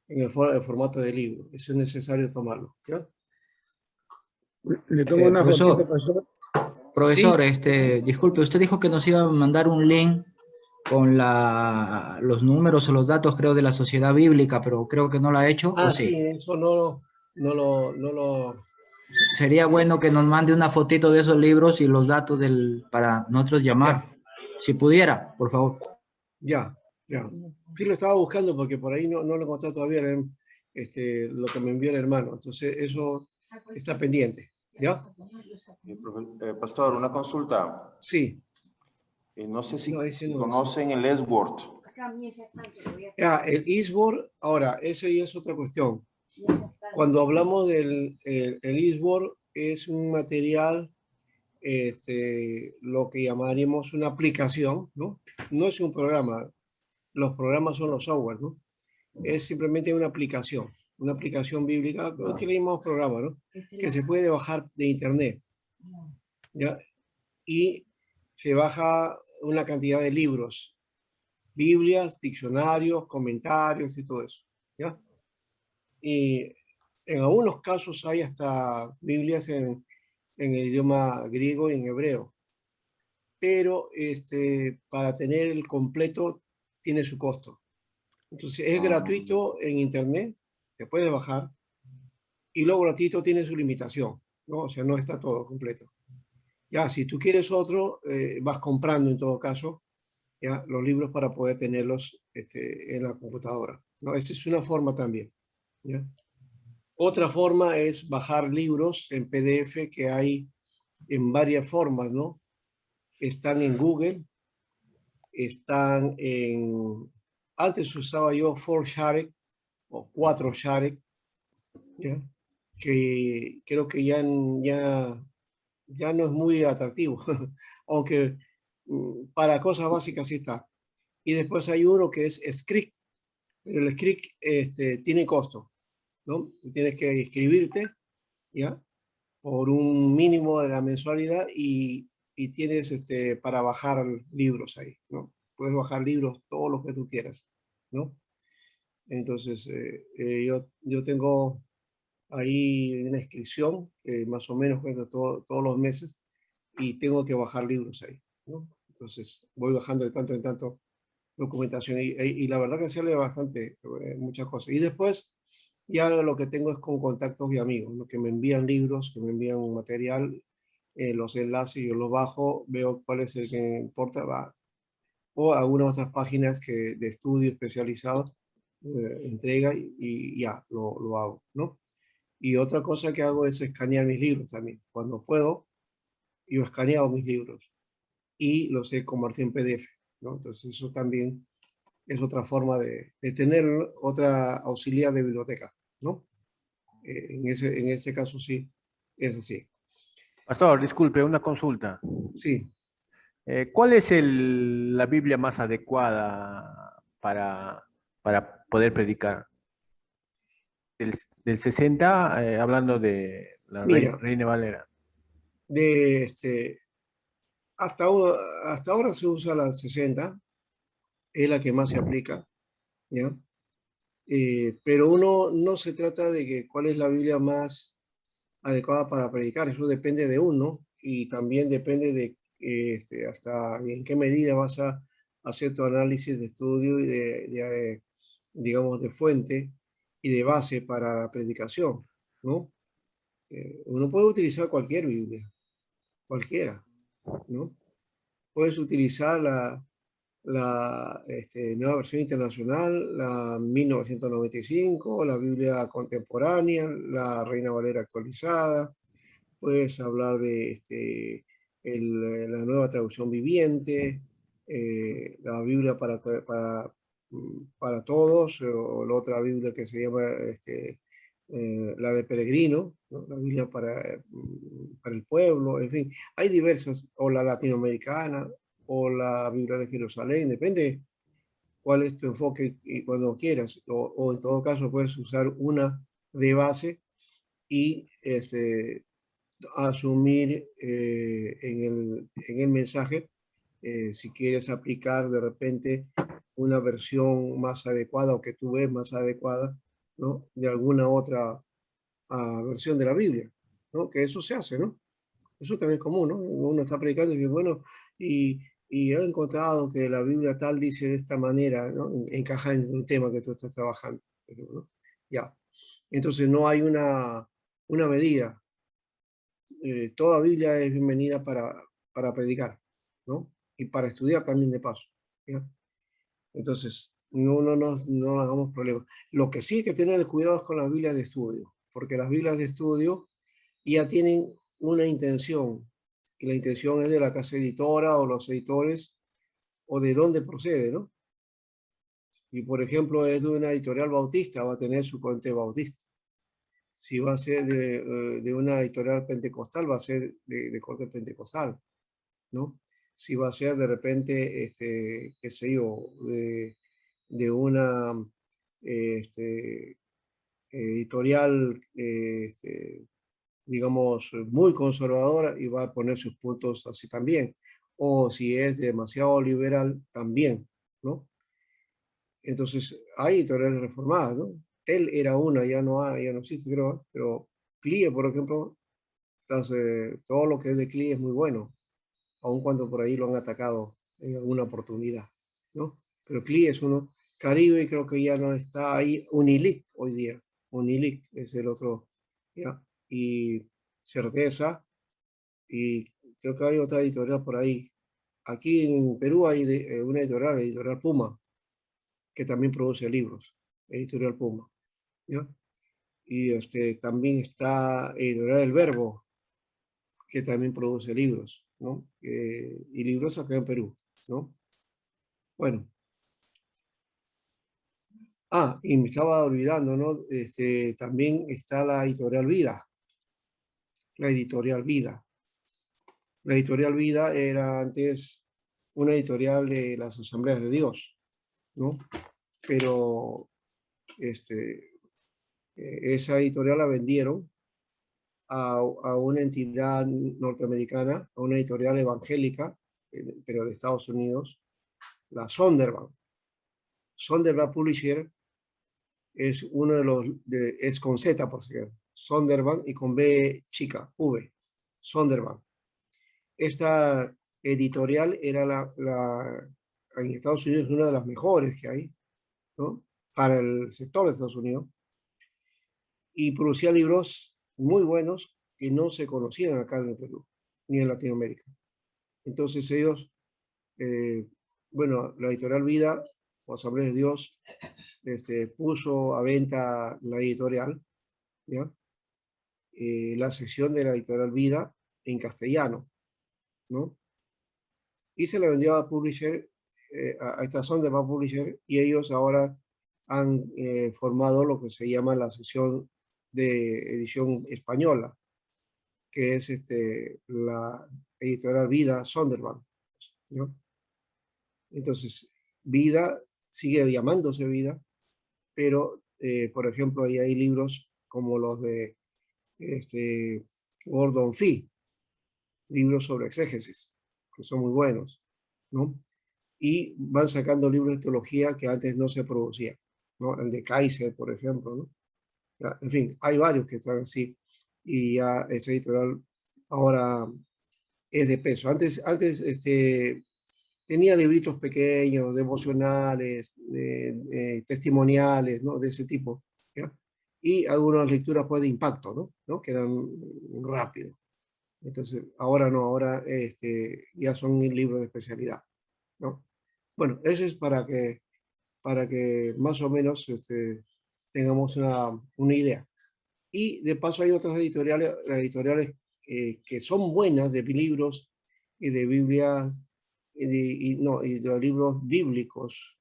En el formato de libro. Eso es necesario tomarlo, ¿ya? Le tomo una Profesor. fotito, profesor. Profesor, Sí. disculpe, usted dijo que nos iba a mandar un link con los números o los datos, creo, de la Sociedad Bíblica, pero creo que no lo ha hecho, ¿o sí? Sí, eso no lo... Sería bueno que nos mande una fotito de esos libros y los datos para nosotros llamar. Ya. Si pudiera, por favor. Ya. Sí lo estaba buscando porque por ahí no lo encontré todavía, lo que me envió el hermano. Entonces, eso está pendiente, ¿ya? Pastor, una consulta. Sí. No sé si ese no, conocen el S-Word. El eSword, ahora, eso ya es otra cuestión. Cuando hablamos del el eSword, es un material lo que llamaríamos una aplicación, ¿no? No es un programa, los programas son los software, ¿no? Es simplemente una aplicación bíblica, que le llamamos programa, ¿no? Que se puede bajar de internet, ¿ya? Y se baja una cantidad de libros, Biblias, diccionarios, comentarios y todo eso, ¿ya? Y en algunos casos hay hasta Biblias en el idioma griego y en hebreo, pero para tener el completo tiene su costo. Entonces es gratuito en internet, se puede bajar, y lo gratuito tiene su limitación, ¿no? O sea, no está todo completo. Ya, si tú quieres otro, vas comprando en todo caso, ya, los libros para poder tenerlos en la computadora, ¿no? Esa es una forma también, ¿ya? Otra forma es bajar libros en PDF, que hay en varias formas, ¿no? Están en Google, están en... Antes usaba yo 4Share o 4Share, ¿ya? Que creo que ya no es muy atractivo, aunque para cosas básicas sí está. Y después hay uno que es Script, pero el Script tiene costo, ¿no? Tienes que inscribirte, ¿ya? Por un mínimo de la mensualidad y tienes para bajar libros ahí, ¿no? Puedes bajar libros, todos los que tú quieras, ¿no? Entonces, yo tengo ahí una inscripción que más o menos cuesta todos los meses y tengo que bajar libros ahí, ¿no? Entonces, voy bajando de tanto en tanto documentación y la verdad que sale bastante, muchas cosas. Y después, ya lo que tengo es con contactos y amigos, ¿no? Que me envían libros, que me envían un material, los enlaces, yo los bajo, veo cuál es el que me importa, va. O algunas otras páginas de estudio especializados, entrega y ya, lo hago, ¿no? Y otra cosa que hago es escanear mis libros también. Cuando puedo, yo he escaneado mis libros y los he convertido en PDF, ¿no? Entonces eso también es otra forma de tener otra auxiliar de biblioteca, ¿no? En ese caso sí, es así. Pastor, disculpe, una consulta. Sí, ¿Cuál es la Biblia más adecuada para poder predicar? Del 60, hablando de la mira, Reina Valera. de hasta, hasta ahora se usa la 60, es la que más se aplica, ¿ya? Pero uno no se trata de que cuál es la Biblia más adecuada para predicar, eso depende de uno y también depende de hasta en qué medida vas a hacer tu análisis de estudio y digamos, de fuente y de base para la predicación, ¿no? Uno puede utilizar cualquier Biblia, cualquiera, ¿no? Puedes utilizar la nueva versión internacional, la 1995, la Biblia contemporánea, la Reina Valera actualizada. Puedes hablar de la nueva traducción viviente, la Biblia para todos, o la otra Biblia que se llama la de Peregrino, ¿no? La Biblia para el pueblo, en fin, hay diversas, o la latinoamericana, o la Biblia de Jerusalén, depende cuál es tu enfoque y cuando quieras, o en todo caso puedes usar una de base y asumir en el mensaje, si quieres aplicar de repente una versión más adecuada o que tú ves más adecuada, ¿no? De alguna otra versión de la Biblia, ¿no? Que eso se hace, ¿no? Eso también es común, ¿no? Uno está predicando y dice, bueno, y he encontrado que la Biblia tal dice de esta manera, ¿no? Encaja en un tema que tú estás trabajando, ¿no? Ya. Entonces no hay una medida. Toda Biblia es bienvenida para predicar, ¿no? Y para estudiar también de paso, ¿ya? Entonces, no hagamos problemas. Lo que sí hay que tener cuidado es con las Biblias de estudio, porque las Biblias de estudio ya tienen una intención, y la intención es de la casa editora o los editores, o de dónde procede, ¿no? Y por ejemplo, es de una editorial bautista, va a tener su corriente bautista. Si va a ser de una editorial pentecostal, va a ser de corte pentecostal, ¿no? Si va a ser de repente, qué sé yo, de una editorial, digamos, muy conservadora y va a poner sus puntos así también. O si es demasiado liberal, también, ¿no? Entonces, hay editoriales reformadas, ¿no? Él era una, ya no existe, creo, pero CLIE, por ejemplo, todo lo que es de CLIE es muy bueno, aun cuando por ahí lo han atacado en alguna oportunidad, ¿no? Pero CLIE es uno. Caribe creo que ya no está ahí. Unilic hoy día. Unilic es el otro, ¿ya? Y Certeza, y creo que hay otra editorial por ahí. Aquí en Perú hay una editorial, Editorial Puma, que también produce libros, Editorial Puma, ¿ya? Y también está Editorial El Verbo, que también produce libros, ¿no? Y libros acá en Perú, ¿no? Bueno. Y me estaba olvidando, ¿no? También está la Editorial Vida. La Editorial Vida. La Editorial Vida era antes una editorial de las Asambleas de Dios, ¿no? Pero esa editorial la vendieron a una entidad norteamericana, a una editorial evangélica, pero de Estados Unidos, la Sonderbank. Sonderbank Publisher es uno de los, es con Z por cierto, Sonderbank y con B chica, V, Sonderbank. Esta editorial era en Estados Unidos una de las mejores que hay, ¿no? Para el sector de Estados Unidos, y producía libros muy buenos que no se conocían acá en el Perú, ni en Latinoamérica. Entonces ellos, bueno, la Editorial Vida o Asamblea de Dios puso a venta la editorial, ¿ya? La sección de la Editorial Vida en castellano, ¿no? Y se la vendió a Publisher, a esta Sonderbank Publisher, y ellos ahora han formado lo que se llama la sección de edición española, que es la Editorial Vida Sonderbank, ¿no? Entonces, Vida sigue llamándose Vida, pero, por ejemplo, ahí hay libros como los de Gordon Fee, libros sobre exégesis, que son muy buenos, ¿no? Y van sacando libros de teología que antes no se producían, ¿no? El de Kaiser, por ejemplo, ¿no? Ya, en fin, hay varios que están así, y ya esa editorial ahora es de peso. Antes tenía libritos pequeños, devocionales, testimoniales, ¿no? De ese tipo, ¿ya? Y algunas lecturas pues, de impacto, ¿no? Que eran rápidos. Entonces, ahora no, ahora ya son libros de especialidad, ¿no? Bueno, eso es para que más o menos tengamos una idea. Y de paso hay otras editoriales, las editoriales que son buenas de libros y de Biblias, y de libros bíblicos,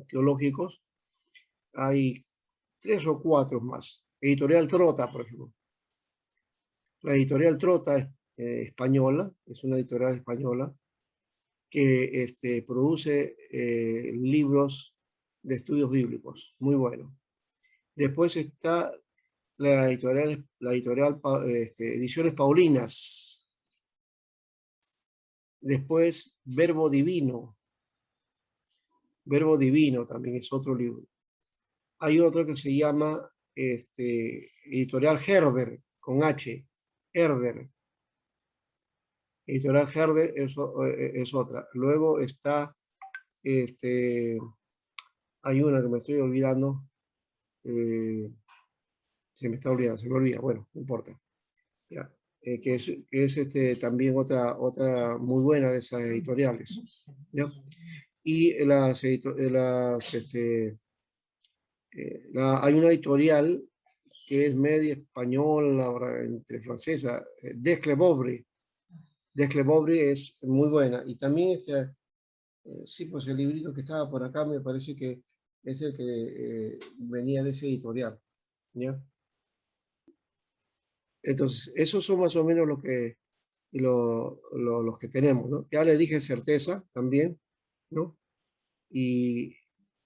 teológicos. Hay 3 o 4 más. Editorial Trota, por ejemplo. La editorial Trota es española, es una editorial española que produce libros de estudios bíblicos, muy buenos. Después está la editorial Ediciones Paulinas. Después Verbo Divino. Verbo Divino también es otro libro. Hay otro que se llama Editorial Herder, con H, Herder. Editorial Herder es otra. Luego está, hay una que me estoy olvidando, se me olvida, bueno, no importa. Ya, que es hay muy buena de esas editoriales, ¿ya? Y hay una editorial que es media española, entre francesa, Desclés-Bobry. Desclés-Bobry es muy buena. Y también sí, pues el librito que estaba por acá me parece que es el que venía de ese editorial, ¿ya? Entonces, esos son más o menos los que tenemos, ¿no? Ya le dije Certeza también, ¿no? Y,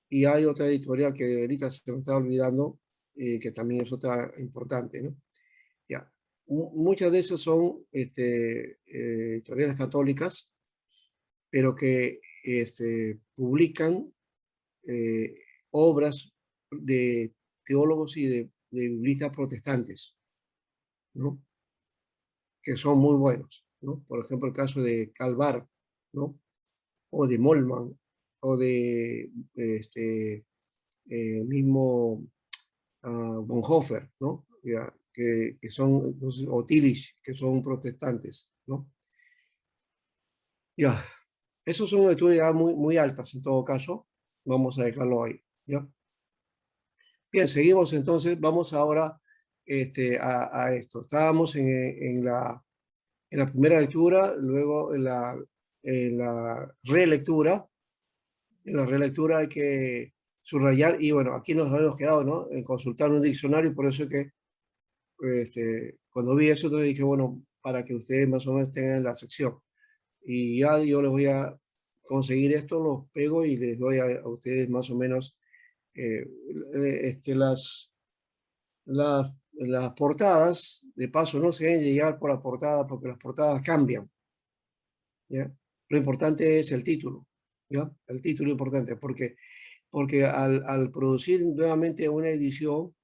y hay otra editorial que ahorita se me está olvidando, que también es otra importante, ¿no? Ya. Muchas de esas son editoriales católicas, pero que publican obras de teólogos y de biblistas protestantes, ¿no? Que son muy buenos, ¿no? Por ejemplo, el caso de Calvar, ¿no? O de Molman, o de mismo Bonhoeffer, ¿no? Ya, que son, entonces, o Tillich, que son protestantes, ¿no? Ya, esos son lecturas ya muy, muy altas en todo caso, vamos a dejarlo ahí, ¿ya? Bien, seguimos entonces, vamos ahora a esto. Estábamos en la primera lectura, luego en la relectura. En la relectura hay que subrayar, y bueno, aquí nos habíamos quedado, ¿no? En consultar un diccionario, y por eso es que cuando vi eso, entonces dije, bueno, para que ustedes más o menos tengan la sección. Y ya yo les voy a conseguir esto, los pego y les doy a ustedes más o menos eh, las portadas. De paso, no se deben llegar por la portada porque las portadas cambian, ¿ya? Lo importante es el título, ¿ya? El título es importante porque al producir nuevamente una edición,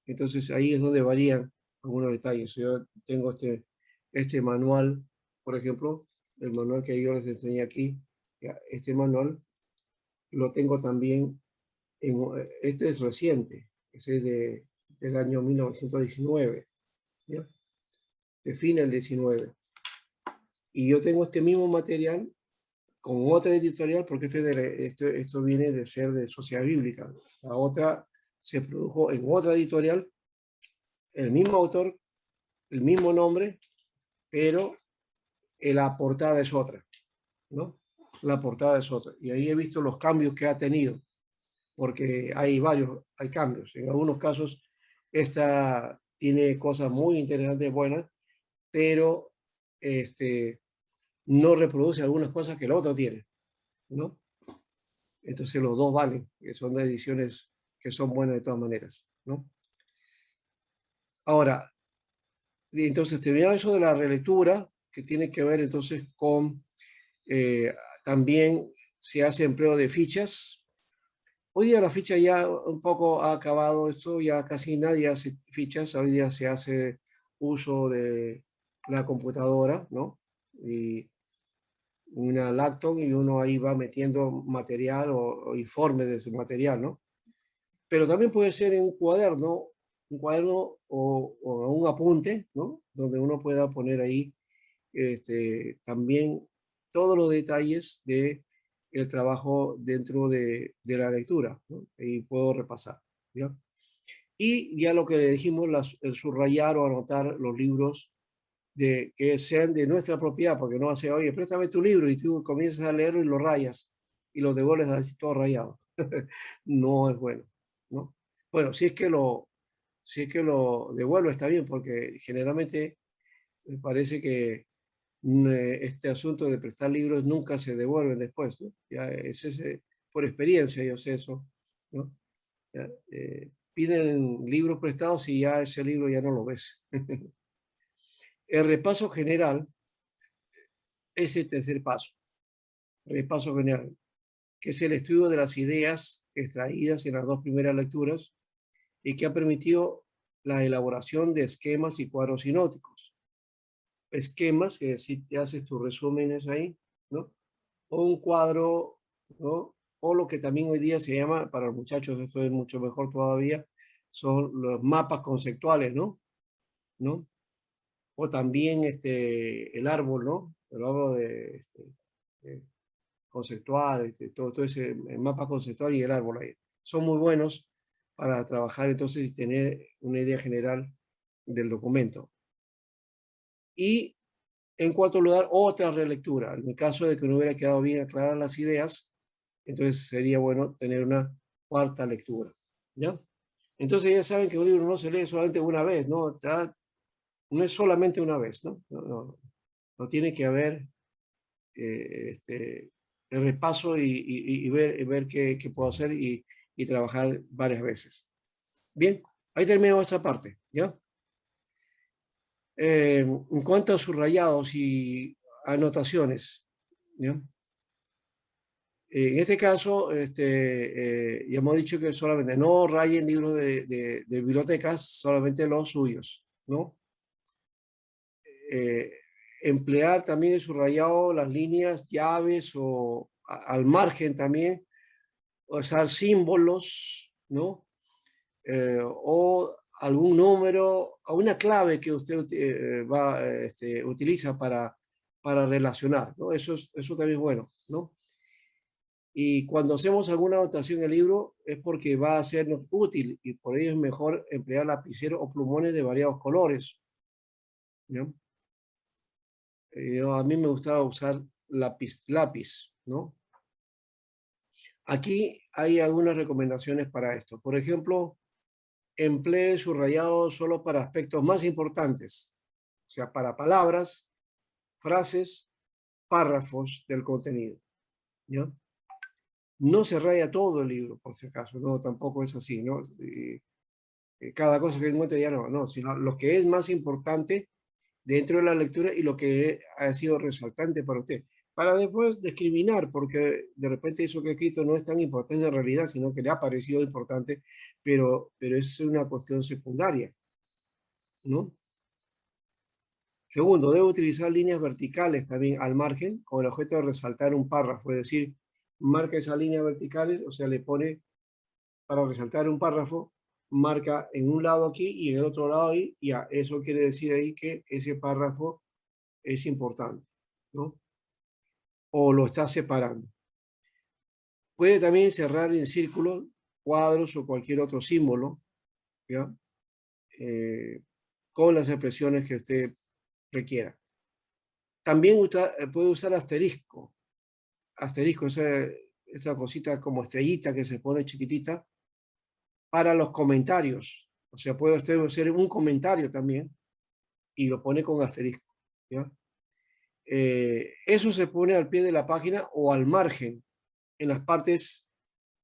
entonces ahí es donde varían algunos detalles. Yo tengo este manual, por ejemplo, el manual que yo les enseñé aquí, ¿ya? Este manual lo tengo también, este es reciente, ese es del año 1919, ¿ya? Define el 19. Y yo tengo este mismo material con otra editorial, porque esto viene de ser de Sociedad Bíblica. La otra se produjo en otra editorial, el mismo autor, el mismo nombre, pero la portada es otra, ¿no? La portada es otra. Y ahí he visto los cambios que ha tenido, porque hay cambios. En algunos casos, esta tiene cosas muy interesantes, buenas, pero no reproduce algunas cosas que la otra tiene, ¿no? Entonces los dos valen, que son de ediciones que son buenas de todas maneras, ¿no? Ahora, entonces terminado eso de la relectura, que tiene que ver entonces con, eh, también se hace empleo de fichas. Hoy día la ficha ya un poco ha acabado esto, ya casi nadie hace fichas, hoy día se hace uso de la computadora, ¿no? Y una laptop, y uno ahí va metiendo material o informe de su material, ¿no? Pero también puede ser en un cuaderno o un apunte, ¿no? Donde uno pueda poner ahí también todos los detalles de el trabajo dentro de la lectura, ¿no? Y puedo repasar, ¿ya? Y ya lo que le dijimos, el subrayar o anotar los libros que sean de nuestra propiedad, porque no va a ser, oye, préstame tu libro, y tú comienzas a leerlo y lo rayas y lo devuelves así todo rayado. No es bueno, ¿no? Bueno, si es que lo devuelvo está bien, porque generalmente me parece que este asunto de prestar libros nunca se devuelven después, ¿no? Ya por experiencia yo sé eso, ¿no? Ya, piden libros prestados y ya ese libro ya no lo ves. El repaso general es el tercer paso, repaso general, que es el estudio de las ideas extraídas en las dos primeras lecturas y que ha permitido la elaboración de esquemas y cuadros sinópticos. Esquemas, que si te haces tus resúmenes ahí, ¿no? O un cuadro, ¿no? O lo que también hoy día se llama, para los muchachos esto es mucho mejor todavía, son los mapas conceptuales, ¿no? ¿No? O también el árbol, ¿no? El árbol de conceptual, todo ese mapa conceptual y el árbol ahí. Son muy buenos para trabajar entonces y tener una idea general del documento. Y en cuarto lugar, otra relectura. En el caso de que no hubiera quedado bien aclaradas las ideas, entonces sería bueno tener una cuarta lectura, ¿ya? Entonces ya saben que un libro no se lee solamente una vez, ¿no? No es solamente una vez, ¿no? No tiene que haber el repaso y ver qué puedo hacer y trabajar varias veces. Bien, ahí termino esta parte, ¿ya? En cuanto a subrayados y anotaciones, ¿ya? En este caso, ya hemos dicho que solamente no rayen libros de bibliotecas, solamente los suyos, ¿no? Emplear también el subrayado, las líneas, llaves o al margen también, usar símbolos, ¿no? O algún número, o una clave que usted utiliza para relacionar, ¿no? Eso también es bueno, ¿no? Y cuando hacemos alguna anotación en el libro es porque va a sernos útil y por ello es mejor emplear lapiceros o plumones de variados colores, ¿no? A mí me gustaba usar lápiz, ¿no? Aquí hay algunas recomendaciones para esto. Por ejemplo, emplee subrayado solo para aspectos más importantes, o sea, para palabras, frases, párrafos del contenido, ¿ya? No se raya todo el libro, por si acaso, no, tampoco es así, ¿no? Cada cosa que encuentre ya no, sino lo que es más importante dentro de la lectura y lo que ha sido resaltante para usted, para después discriminar, porque de repente eso que he escrito no es tan importante en realidad, sino que le ha parecido importante, pero es una cuestión secundaria, ¿no? Segundo, debe utilizar líneas verticales también al margen con el objeto de resaltar un párrafo, es decir, marca esas líneas verticales, o sea, le pone para resaltar un párrafo, marca en un lado aquí y en el otro lado ahí, y eso quiere decir ahí que ese párrafo es importante, ¿no? O lo está separando. Puede también cerrar en círculos, cuadros o cualquier otro símbolo, ¿ya? Con las expresiones que usted requiera. También puede usar asterisco, esa cosita como estrellita que se pone chiquitita, para los comentarios. O sea, puede usted hacer un comentario también y lo pone con asterisco, ¿ya? Eso se pone al pie de la página o al margen, en las partes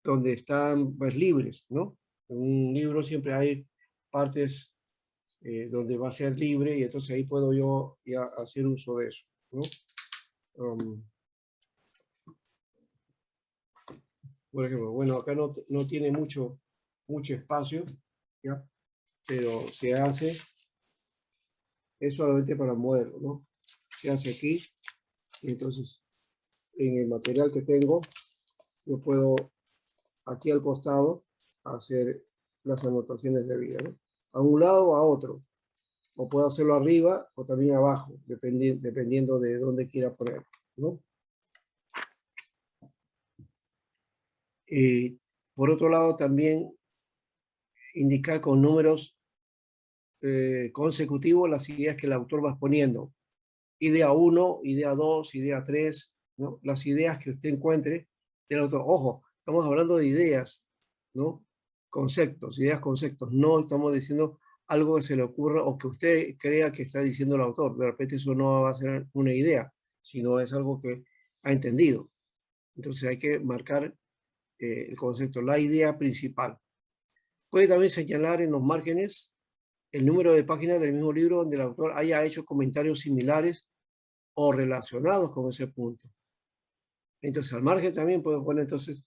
donde están pues, libres, ¿no? En un libro siempre hay partes donde va a ser libre y entonces ahí puedo yo ya hacer uso de eso, ¿no? Por ejemplo, bueno, acá no tiene mucho espacio, ¿ya? Pero se hace, es solamente para moverlo, ¿no? Se hace aquí, y entonces en el material que tengo, yo puedo aquí al costado hacer las anotaciones debidas, ¿no? A un lado o a otro, o puedo hacerlo arriba o también abajo, dependiendo de dónde quiera poner, ¿no? Por otro lado, también indicar con números consecutivos las ideas que el autor va exponiendo. Idea 1, idea 2, idea 3, ¿no? Las ideas que usted encuentre del autor. Ojo, estamos hablando de ideas, ¿no? Conceptos, ideas, conceptos. No estamos diciendo algo que se le ocurra o que usted crea que está diciendo el autor. De repente eso no va a ser una idea, sino es algo que ha entendido. Entonces hay que marcar el concepto, la idea principal. Puede también señalar en los márgenes el número de páginas del mismo libro donde el autor haya hecho comentarios similares o relacionados con ese punto. Entonces, al margen también puedo poner entonces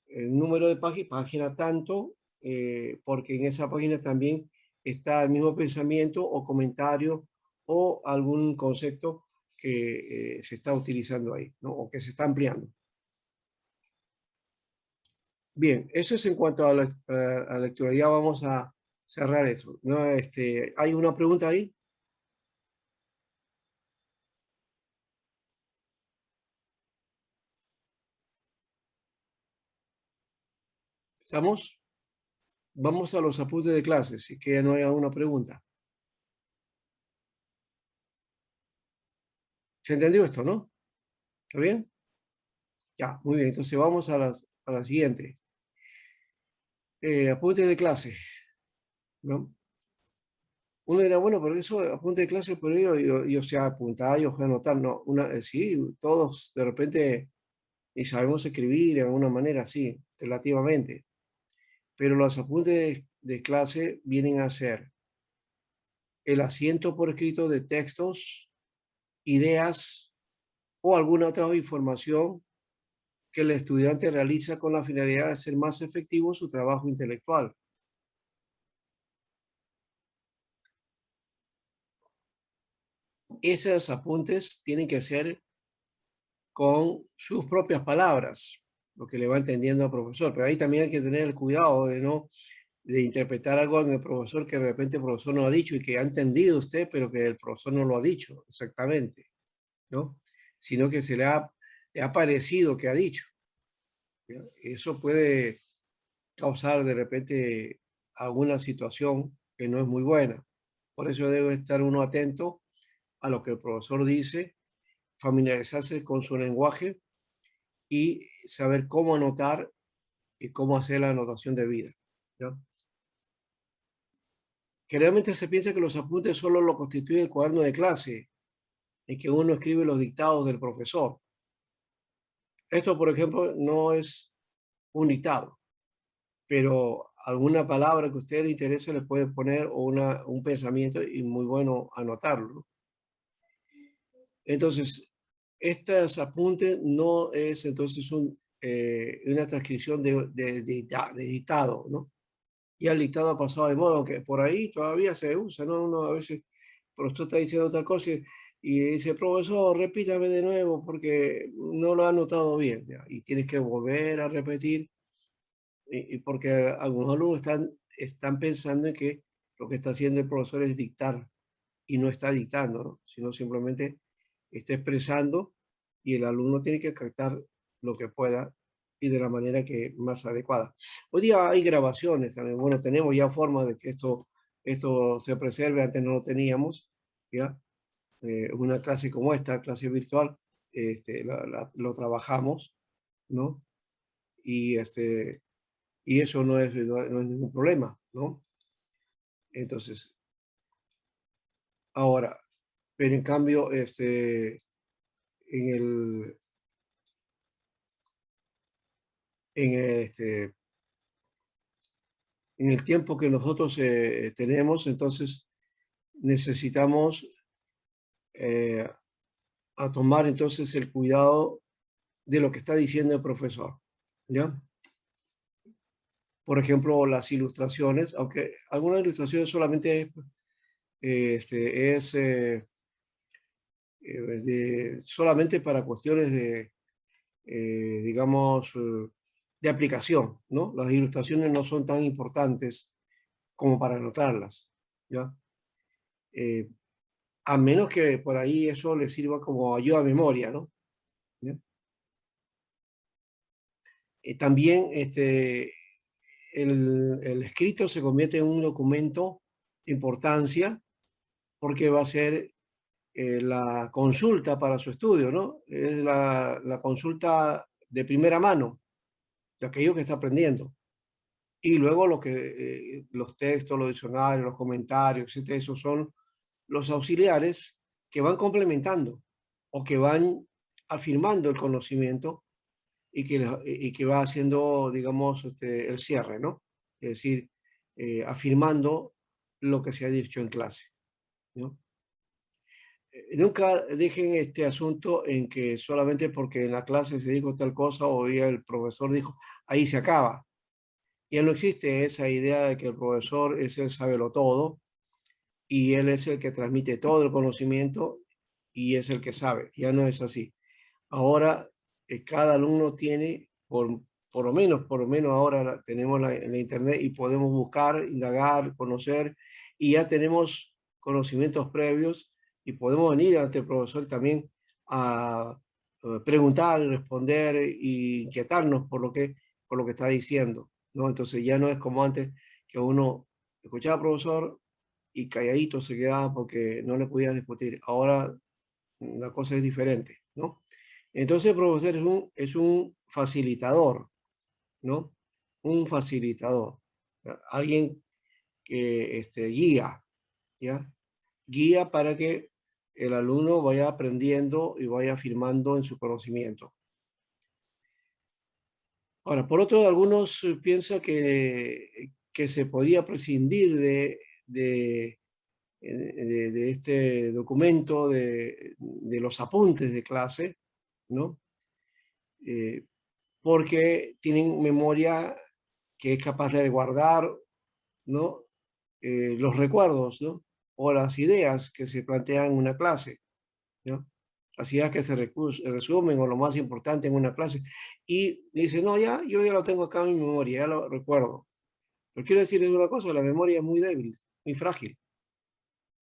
el número de página tanto, porque en esa página también está el mismo pensamiento o comentario o algún concepto que se está utilizando ahí, ¿no? O que se está ampliando. Bien, eso es en cuanto a la lectura. Ya vamos a cerrar eso, ¿no? ¿Hay una pregunta ahí? ¿Estamos? Vamos a los apuntes de clase, si que ya no hay alguna pregunta. ¿Se entendió esto, no? ¿Está bien? Ya, muy bien. Entonces vamos a la siguiente. Apuntes de clase, ¿no? Uno dirá, bueno, pero eso apunte de clase, pero yo sé apuntar, yo sé anotar, no, sí, todos de repente y sabemos escribir de alguna manera, sí, relativamente, pero los apuntes de clase vienen a ser el asiento por escrito de textos, ideas o alguna otra información que el estudiante realiza con la finalidad de hacer más efectivo su trabajo intelectual. Esos apuntes tienen que ser con sus propias palabras, lo que le va entendiendo al profesor, pero ahí también hay que tener el cuidado de interpretar algo en el profesor que de repente el profesor no ha dicho y que ha entendido usted, pero que el profesor no lo ha dicho exactamente, ¿no? Sino que le ha parecido que ha dicho. ¿Ya? Eso puede causar de repente alguna situación que no es muy buena. Por eso debe estar uno atento a lo que el profesor dice, familiarizarse con su lenguaje y saber cómo anotar y cómo hacer la anotación debida. ¿Ya? Generalmente se piensa que los apuntes solo lo constituye el cuaderno de clase, en que uno escribe los dictados del profesor. Esto, por ejemplo, no es un dictado, pero alguna palabra que a usted le interese le puede poner o un pensamiento y muy bueno anotarlo. Entonces, estos apuntes no es entonces una transcripción de dictado, ¿no? Y el dictado ha pasado de moda, aunque por ahí todavía se usa, ¿no? Uno a veces, el profesor está diciendo otra cosa y dice, profesor, repítame de nuevo porque no lo ha notado bien, ¿ya? Y tienes que volver a repetir, y porque algunos alumnos están pensando en que lo que está haciendo el profesor es dictar y no está dictando, ¿no? Sino simplemente está expresando y el alumno tiene que captar lo que pueda y de la manera que más adecuada. Hoy día hay grabaciones también. Bueno, tenemos ya formas de que esto se preserve, antes no lo teníamos, ¿ya? Una clase como esta, clase virtual, lo trabajamos, ¿no? Y, y eso no es ningún problema, ¿no? Entonces, ahora, pero en cambio, en el, en en el tiempo que nosotros tenemos, entonces necesitamos eh, a tomar entonces el cuidado de lo que está diciendo el profesor, ¿ya? Por ejemplo, las ilustraciones, aunque algunas ilustraciones solamente solamente para cuestiones digamos, de aplicación, ¿no? Las ilustraciones no son tan importantes como para anotarlas, ¿ya? A menos que por ahí eso le sirva como ayuda a memoria, ¿no? ¿Ya? También el escrito se convierte en un documento de importancia porque va a ser la consulta para su estudio, ¿no? Es la consulta de primera mano de aquello que está aprendiendo. Y luego los textos, los diccionarios, los comentarios, etcétera, esos son los auxiliares que van complementando o que van afirmando el conocimiento y que va haciendo, digamos, el cierre, ¿no? Es decir, afirmando lo que se ha dicho en clase, ¿no? Nunca dejen este asunto en que solamente porque en la clase se dijo tal cosa o el profesor dijo, ahí se acaba. Ya no existe esa idea de que el profesor es el todo y él es el que transmite todo el conocimiento y es el que sabe. Ya no es así. Ahora cada alumno tiene, por lo menos ahora tenemos la internet y podemos buscar, indagar, conocer y ya tenemos conocimientos previos y podemos venir ante el profesor también a preguntar, responder e inquietarnos por lo que está diciendo, ¿no? Entonces ya no es como antes que uno escuchaba al profesor y calladito se quedaba porque no le podía discutir. Ahora la cosa es diferente, ¿no? Entonces el profesor es un facilitador, ¿no? Un facilitador, alguien que guía, ¿ya? Guía para que el alumno vaya aprendiendo y vaya afirmando en su conocimiento. Ahora, por otro, algunos piensan que se podía prescindir de este documento, de los apuntes de clase, ¿no? Porque tienen memoria que es capaz de guardar, ¿no? Los recuerdos, ¿no? O las ideas que se plantean en una clase, ¿no? Las ideas que se resumen o lo más importante en una clase. Y dice, no, ya, yo ya lo tengo acá en mi memoria, ya lo recuerdo. Pero quiero decirles una cosa, la memoria es muy débil, muy frágil.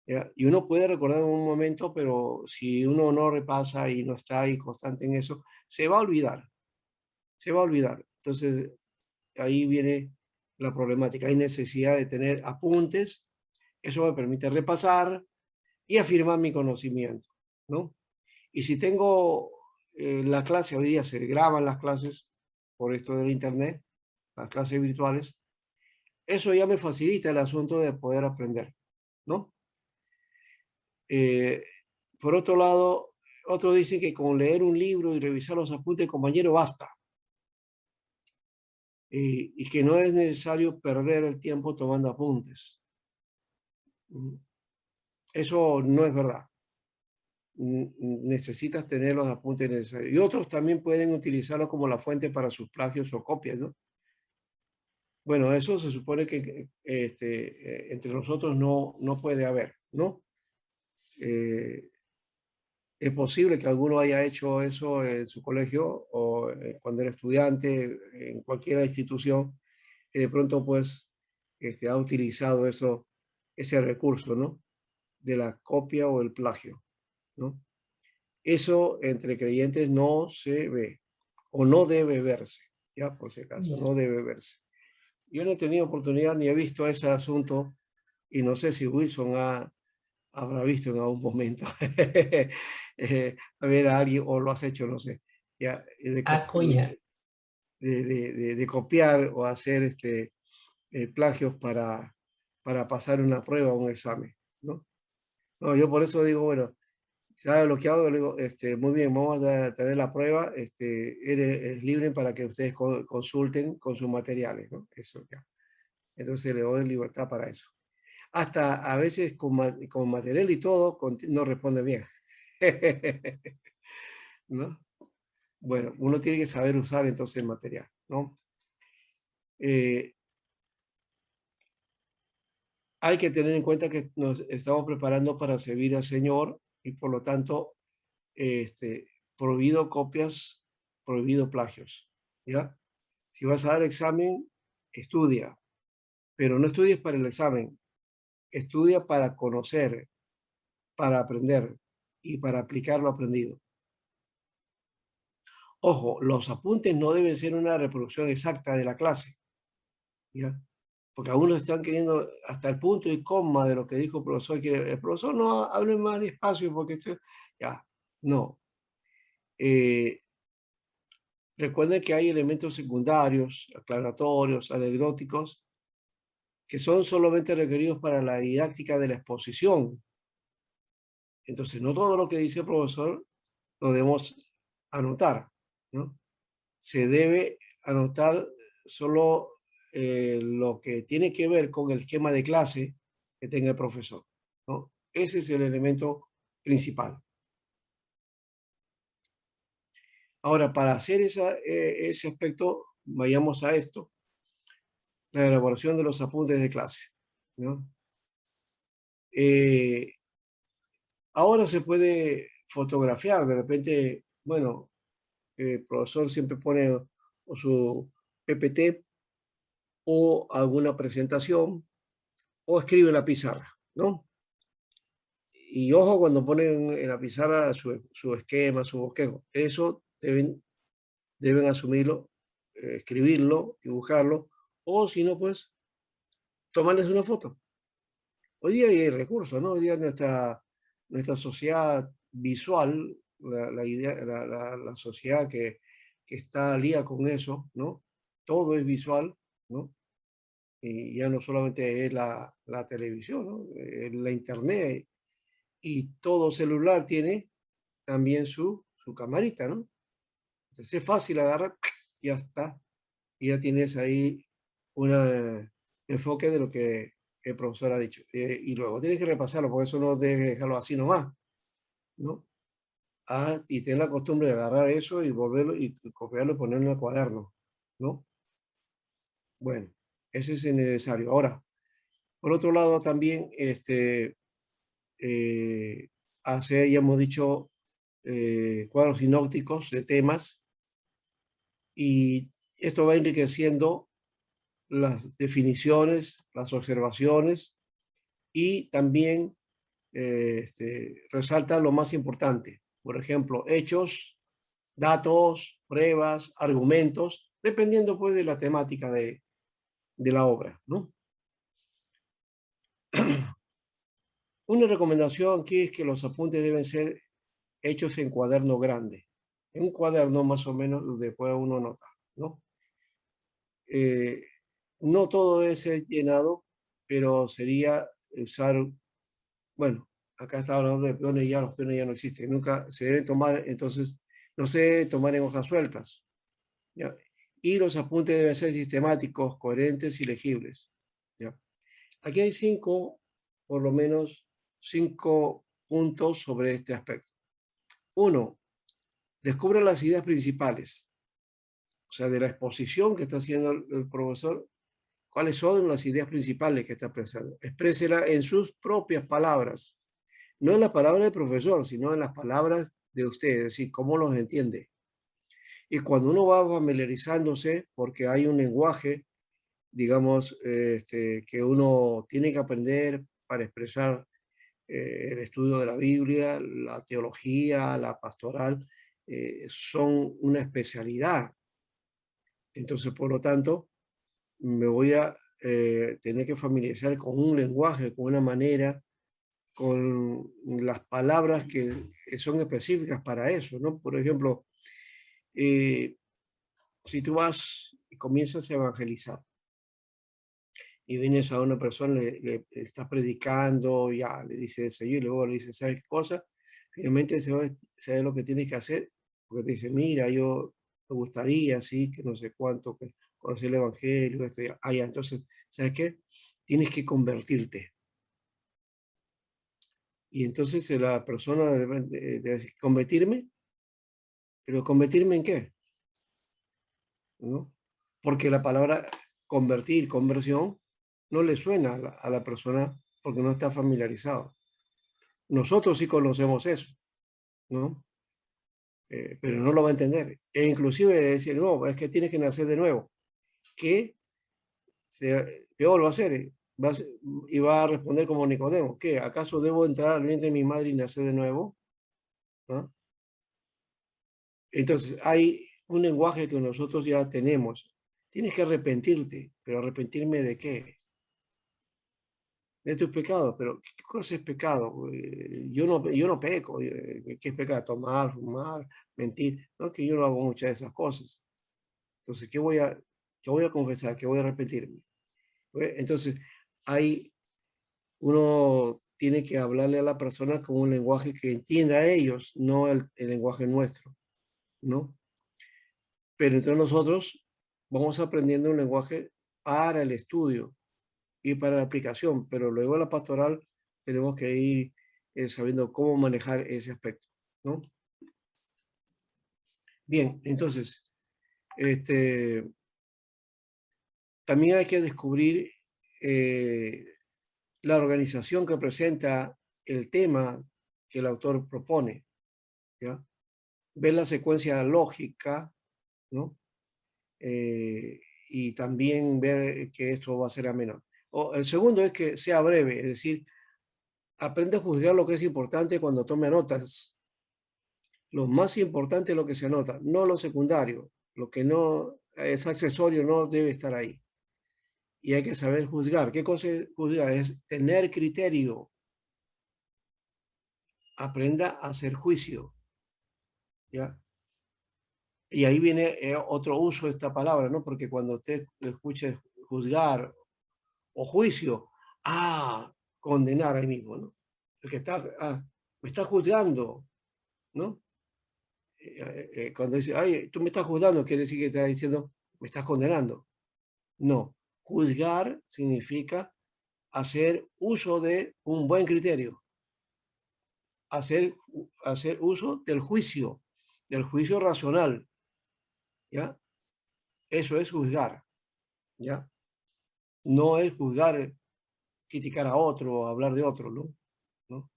¿Ya? Y uno puede recordar en un momento, pero si uno no repasa y no está ahí constante en eso, se va a olvidar. Se va a olvidar. Entonces, ahí viene la problemática. Hay necesidad de tener apuntes. Eso me permite repasar y afirmar mi conocimiento, ¿no? Y si tengo la clase, hoy día se graban las clases por esto del Internet, las clases virtuales, eso ya me facilita el asunto de poder aprender, ¿no? Por otro lado, otros dicen que con leer un libro y revisar los apuntes del compañero basta. Y que no es necesario perder el tiempo tomando apuntes. Eso no es verdad. Necesitas tener los apuntes necesarios. Y otros también pueden utilizarlo como la fuente para sus plagios o copias, ¿no? Bueno, eso se supone que entre nosotros no puede haber, ¿no? Es posible que alguno haya hecho eso en su colegio o cuando era estudiante, en cualquier institución, y de pronto pues ha utilizado ese recurso, ¿no? De la copia o el plagio, ¿no? Eso entre creyentes no se ve o no debe verse, ya por si acaso, no debe verse. Yo no he tenido oportunidad ni he visto ese asunto y no sé si Wilson habrá visto en algún momento a ver a alguien o lo has hecho, no sé, ya, Acuña. de copiar o hacer plagios para pasar una prueba o un examen, ¿no? No, yo por eso digo, bueno, ¿sabe lo que hago? Le digo, muy bien, vamos a tener la prueba, es libre para que ustedes consulten con sus materiales, ¿no? Eso ya. Entonces le doy libertad para eso. Hasta a veces con material y todo no responde bien. ¿No? Bueno, uno tiene que saber usar entonces el material, ¿no? Hay que tener en cuenta que nos estamos preparando para servir al Señor y por lo tanto, prohibido copias, prohibido plagios, ¿ya? Si vas a dar examen, estudia, pero no estudies para el examen, estudia para conocer, para aprender y para aplicar lo aprendido. Ojo, los apuntes no deben ser una reproducción exacta de la clase, ¿ya? Porque algunos están queriendo hasta el punto y coma de lo que dijo el profesor. El profesor no hable más despacio porque ya, no. Recuerden que hay elementos secundarios, aclaratorios, anecdóticos, que son solamente requeridos para la didáctica de la exposición. Entonces, no todo lo que dice el profesor lo debemos anotar, ¿no? Se debe anotar solo lo que tiene que ver con el esquema de clase que tenga el profesor, ¿no? Ese es el elemento principal. Ahora, para hacer ese aspecto, vayamos a esto, la elaboración de los apuntes de clase, ¿no? Ahora se puede fotografiar, de repente, bueno, el profesor siempre pone o su PPT o alguna presentación o escribe en la pizarra, ¿no? Y ojo cuando ponen en la pizarra su esquema, su bosquejo. Eso deben asumirlo, escribirlo, dibujarlo, o si no, pues, tomarles una foto. Hoy día hay recursos, ¿no? Hoy día nuestra sociedad visual, la sociedad que está al día con eso, ¿no? Todo es visual, ¿no? Y ya no solamente es la televisión, ¿no? La internet, y todo celular tiene también su camarita, ¿no? Entonces es fácil agarrar, ya está, y ya tienes ahí un enfoque de lo que el profesor ha dicho. Y luego tienes que repasarlo, porque eso no debes dejarlo así nomás, ¿no? Y tener la costumbre de agarrar eso y volverlo y copiarlo y ponerlo en el cuaderno, ¿no? Bueno, ese es necesario. Ahora, por otro lado, también hace, ya hemos dicho, cuadros sinópticos de temas, y esto va enriqueciendo las definiciones, las observaciones, y también resalta lo más importante. Por ejemplo, hechos, datos, pruebas, argumentos, dependiendo pues de la temática de la obra, ¿no? Una recomendación aquí es que los apuntes deben ser hechos en cuaderno grande, en un cuaderno más o menos donde pueda uno notar, ¿no? No todo es ser llenado, pero sería usar, bueno, acá está hablando de peones, ya los peones ya no existen, nunca se deben tomar, entonces, no se debe tomar en hojas sueltas, ¿ya? Y los apuntes deben ser sistemáticos, coherentes y legibles, ¿ya? Aquí hay por lo menos 5 puntos sobre este aspecto. 1, descubre las ideas principales, o sea, de la exposición que está haciendo el profesor, cuáles son las ideas principales que está expresando. Exprésela en sus propias palabras, no en las palabras del profesor, sino en las palabras de usted, es decir, cómo los entiende. Y cuando uno va familiarizándose, porque hay un lenguaje, digamos, que uno tiene que aprender para expresar el estudio de la Biblia, la teología, la pastoral, son una especialidad. Entonces, por lo tanto, me voy a tener que familiarizar con un lenguaje, con una manera, con las palabras que son específicas para eso, ¿no? Por ejemplo, si tú vas y comienzas a evangelizar y vienes a una persona, le estás predicando, ya le dices el Señor, y luego le dices, ¿sabes qué cosa? Finalmente sabe lo que tienes que hacer, porque te dice, mira, yo me gustaría, así, que no sé cuánto, que conocer el Evangelio, esto, ya. Ya, entonces, ¿sabes qué? Tienes que convertirte. Y entonces la persona debe decir, ¿convertirme? ¿Pero convertirme en qué? ¿No? Porque la palabra convertir, conversión, no le suena a la persona porque no está familiarizado. Nosotros sí conocemos eso, ¿no? Pero no lo va a entender. E inclusive decir, no, es que tienes que nacer de nuevo. ¿Qué? Peor va a ser, y va a responder como Nicodemo, ¿qué? ¿Acaso debo entrar al vientre de mi madre y nacer de nuevo? ¿No? Entonces, hay un lenguaje que nosotros ya tenemos. Tienes que arrepentirte, pero ¿arrepentirme de qué? De tus pecados, pero ¿qué cosa es pecado? Yo no peco. ¿Qué es pecado? Tomar, fumar, mentir. No, que yo no hago muchas de esas cosas. Entonces, qué voy a confesar? ¿Qué voy a arrepentirme? Entonces, uno tiene que hablarle a la persona con un lenguaje que entienda a ellos, no el lenguaje nuestro, ¿no? Pero entre nosotros vamos aprendiendo un lenguaje para el estudio y para la aplicación, pero luego en la pastoral tenemos que ir sabiendo cómo manejar ese aspecto, ¿no? Bien, entonces, también hay que descubrir la organización que presenta el tema que el autor propone, ¿ya? Ver la secuencia lógica, ¿no? Y también ver que esto va a ser ameno. El segundo es que sea breve, es decir, aprende a juzgar lo que es importante cuando tome notas. Lo más importante es lo que se anota, no lo secundario. Lo que no es accesorio no debe estar ahí. Y hay que saber juzgar. ¿Qué cosa es juzgar? Es tener criterio. Aprenda a hacer juicio, ¿ya? Y ahí viene otro uso de esta palabra, ¿no? Porque cuando usted escucha juzgar O juicio, condenar ahí mismo, ¿no? El que está, me está juzgando, ¿no? Cuando dice, ay, tú me estás juzgando, quiere decir que está diciendo, me estás condenando. No, juzgar significa hacer uso de un buen criterio, hacer uso del juicio racional, ¿ya? Eso es juzgar, ¿ya? No es juzgar, criticar a otro, hablar de otro, ¿no? ¿No?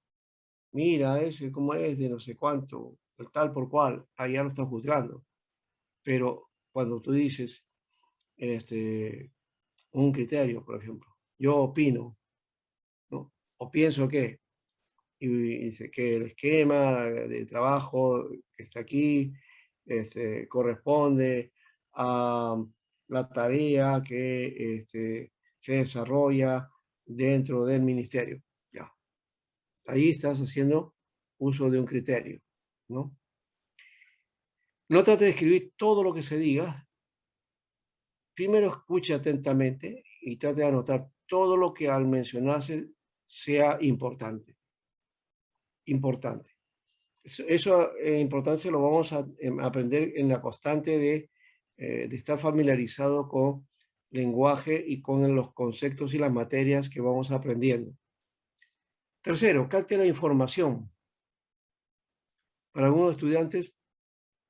Mira, ese cómo es, de no sé cuánto, el tal por cual, allá lo están juzgando. Pero cuando tú dices, un criterio, por ejemplo, yo opino, ¿no? O pienso que, y dice que el esquema de trabajo que está aquí corresponde a la tarea que se desarrolla dentro del ministerio. Ya. Ahí estás haciendo uso de un criterio, ¿no? No trate de escribir todo lo que se diga. Primero escuche atentamente y trate de anotar todo lo que al mencionarse sea importante. Importante. Eso importancia lo vamos a aprender en la constante de estar familiarizado con lenguaje y con los conceptos y las materias que vamos aprendiendo. Tercero, capte la información. Para algunos estudiantes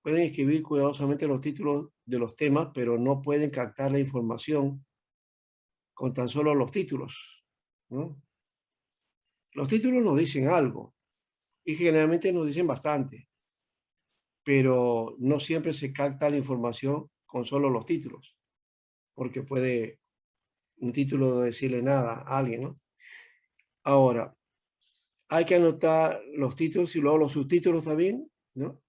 pueden escribir cuidadosamente los títulos de los temas, pero no pueden captar la información con tan solo los títulos, ¿no? Los títulos nos dicen algo y generalmente nos dicen bastante, pero no siempre se capta la información con solo los títulos, porque puede un título no decirle nada a alguien, ¿no? Ahora, hay que anotar los títulos y luego los subtítulos también, ¿no?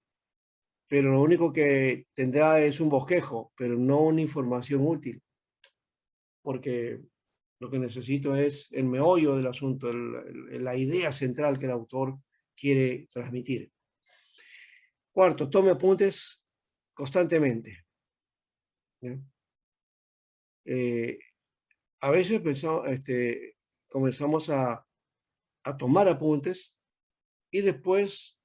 Pero lo único que tendrá es un bosquejo, pero no una información útil, porque lo que necesito es el meollo del asunto, la idea central que el autor quiere transmitir. Cuarto, tome apuntes constantemente. A veces comenzamos a tomar apuntes y después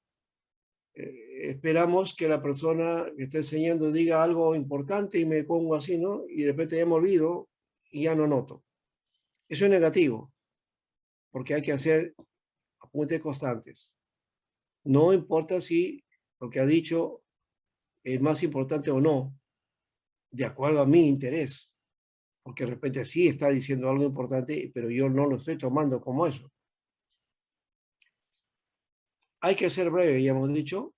esperamos que la persona que está enseñando diga algo importante y me pongo así, ¿no? Y de repente ya me olvido y ya no noto. Eso es negativo, porque hay que hacer apuntes constantes. No importa si lo que ha dicho es más importante o no, de acuerdo a mi interés, porque de repente sí está diciendo algo importante, pero yo no lo estoy tomando como eso. Hay que ser breve, ya hemos dicho,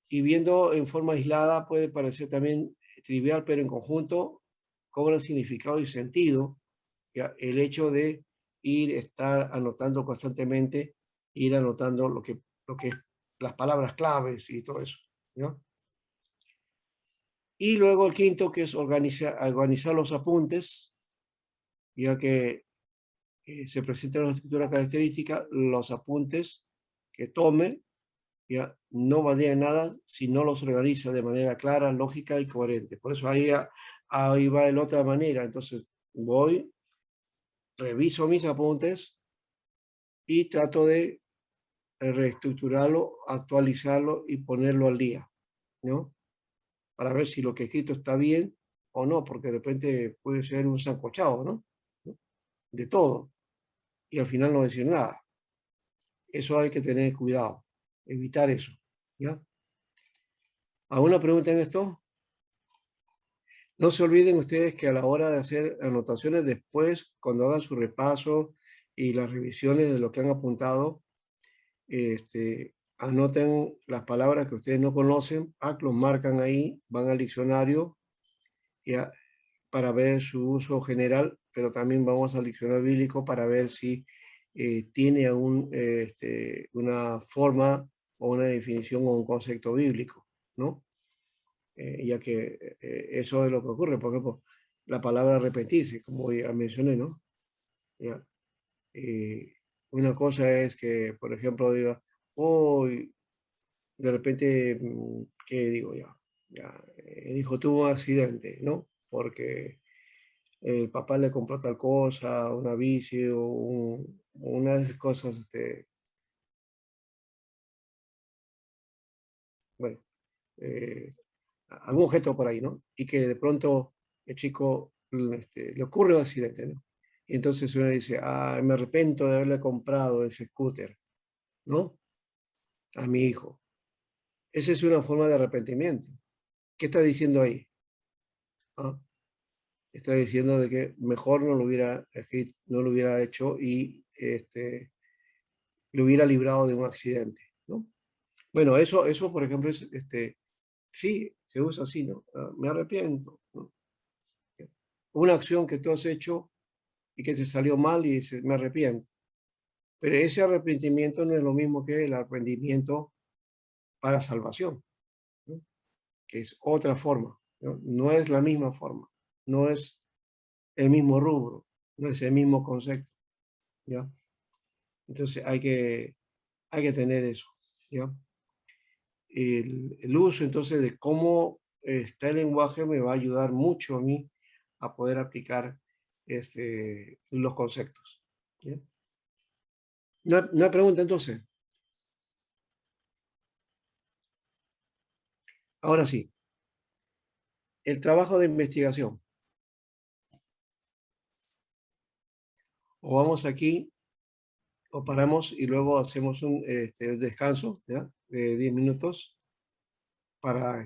y viendo en forma aislada puede parecer también trivial, pero en conjunto cobra significado y sentido, ¿ya? El hecho de estar anotando constantemente, ir anotando lo que las palabras claves y todo eso, ¿no? Y luego el quinto, que es organizar los apuntes, ya que se presenta una estructura característica, los apuntes que tome ya no valdría nada si no los organiza de manera clara, lógica y coherente. Por eso ahí va de la otra manera. Entonces voy, reviso mis apuntes y trato de reestructurarlo, actualizarlo y ponerlo al día, ¿no? Para ver si lo que he escrito está bien o no, porque de repente puede ser un sancochado, ¿no? De todo. Y al final no decir nada. Eso hay que tener cuidado, evitar eso, ¿ya? ¿Alguna pregunta en esto? No se olviden ustedes que a la hora de hacer anotaciones después, cuando hagan su repaso y las revisiones de lo que han apuntado, anoten las palabras que ustedes no conocen, los marcan ahí, van al diccionario ya, para ver su uso general, pero también vamos al diccionario bíblico para ver si tiene una forma o una definición o un concepto bíblico, ¿no? Ya que eso es lo que ocurre, por ejemplo, la palabra arrepentirse, como ya mencioné, ¿no? Ya, una cosa es que, por ejemplo, diga, hoy de repente, ¿qué digo ya? Ya, dijo, tuvo un accidente, ¿no? Porque el papá le compró tal cosa, una bici o una de esas cosas, bueno, algún objeto por ahí, ¿no? Y que de pronto el chico le ocurre un accidente, ¿no? Y entonces uno dice, ah, me arrepiento de haberle comprado ese scooter, ¿no? A mi hijo. Esa es una forma de arrepentimiento. ¿Qué está diciendo ahí? ¿Ah? Está diciendo de que mejor no lo hubiera escrito, no lo hubiera hecho y lo hubiera librado de un accidente, ¿no? Bueno, eso por ejemplo, es, sí, se usa así, ¿no? Ah, me arrepiento, ¿no? Una acción que tú has hecho y que te salió mal y dices, me arrepiento. Pero ese arrepentimiento no es lo mismo que el arrepentimiento para salvación, ¿no? Que es otra forma, ¿no? No es la misma forma, no es el mismo rubro, no es el mismo concepto, ¿ya? Entonces hay que tener eso, ¿ya? El uso entonces de cómo está el lenguaje me va a ayudar mucho a mí a poder aplicar los conceptos, ¿ya? Una pregunta entonces. Ahora sí, el trabajo de investigación. O vamos aquí, o paramos y luego hacemos un descanso, ¿ya? De 10 minutos para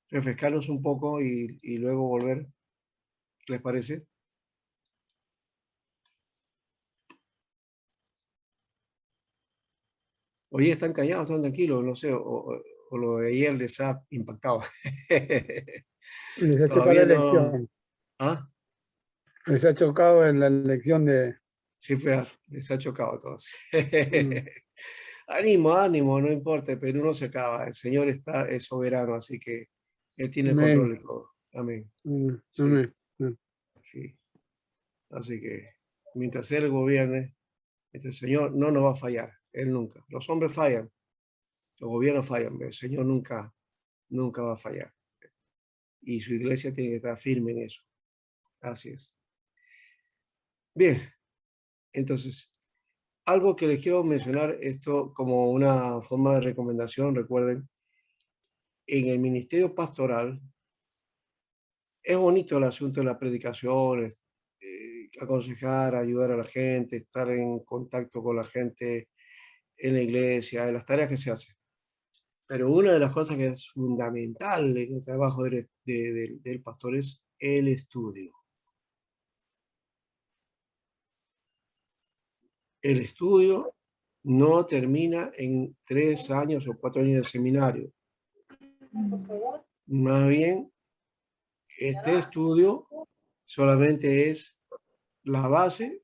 refrescarnos un poco y luego volver. ¿Qué les parece? Hoy están callados, están tranquilos, no sé, o lo de ayer les ha impactado. Les ha chocado Todavía la no. elección. ¿Ah? Les ha chocado en la elección de... Sí, les ha chocado a todos. Mm, Ánimo, ánimo, no importa, el Perú no se acaba. El Señor es soberano, así que Él tiene el control amén. de todo. Amén. Mm, Sí, amén. Mm. sí. Así que mientras Él gobierne, el Señor no nos va a fallar. Él nunca. Los hombres fallan, los gobiernos fallan, pero el Señor nunca, nunca va a fallar. Y su iglesia tiene que estar firme en eso. Así es. Bien, entonces, algo que les quiero mencionar, esto como una forma de recomendación, recuerden, en el ministerio pastoral es bonito el asunto de la predicación, aconsejar, ayudar a la gente, estar en contacto con la gente en la iglesia, en las tareas que se hacen. Pero una de las cosas que es fundamental en el trabajo del pastor es el estudio. El estudio no termina en 3 años o 4 años de seminario. Más bien, este estudio solamente es la base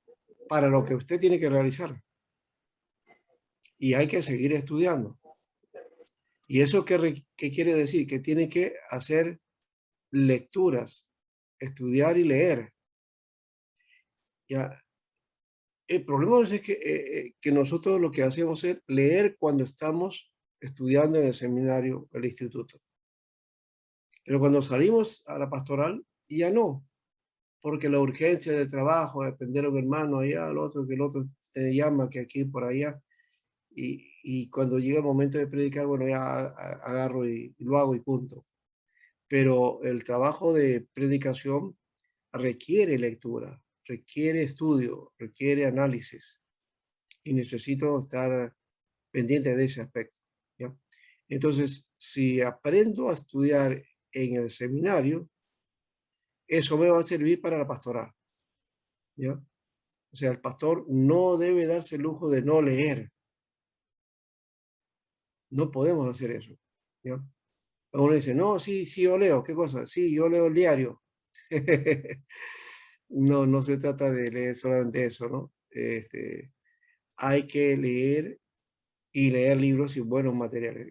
para lo que usted tiene que realizar. Y hay que seguir estudiando. ¿Y eso qué quiere decir? Que tiene que hacer lecturas, estudiar y leer. Ya. El problema es que nosotros lo que hacemos es leer cuando estamos estudiando en el seminario, el instituto. Pero cuando salimos a la pastoral, ya no, porque la urgencia del trabajo, de atender a un hermano allá, al otro, que el otro te llama, que aquí, por allá, y cuando llega el momento de predicar, bueno, ya agarro y lo hago y punto. Pero el trabajo de predicación requiere lectura, requiere estudio, requiere análisis, y necesito estar pendiente de ese aspecto, ¿ya? Entonces, si aprendo a estudiar en el seminario, eso me va a servir para la pastoral, ¿ya? O sea, el pastor no debe darse el lujo de no leer. No podemos hacer eso, ¿ya? Uno dice, no, sí, sí, yo leo. ¿Qué cosa? Sí, yo leo el diario. No, no se trata de leer solamente eso, ¿no? Hay que leer y leer libros y buenos materiales.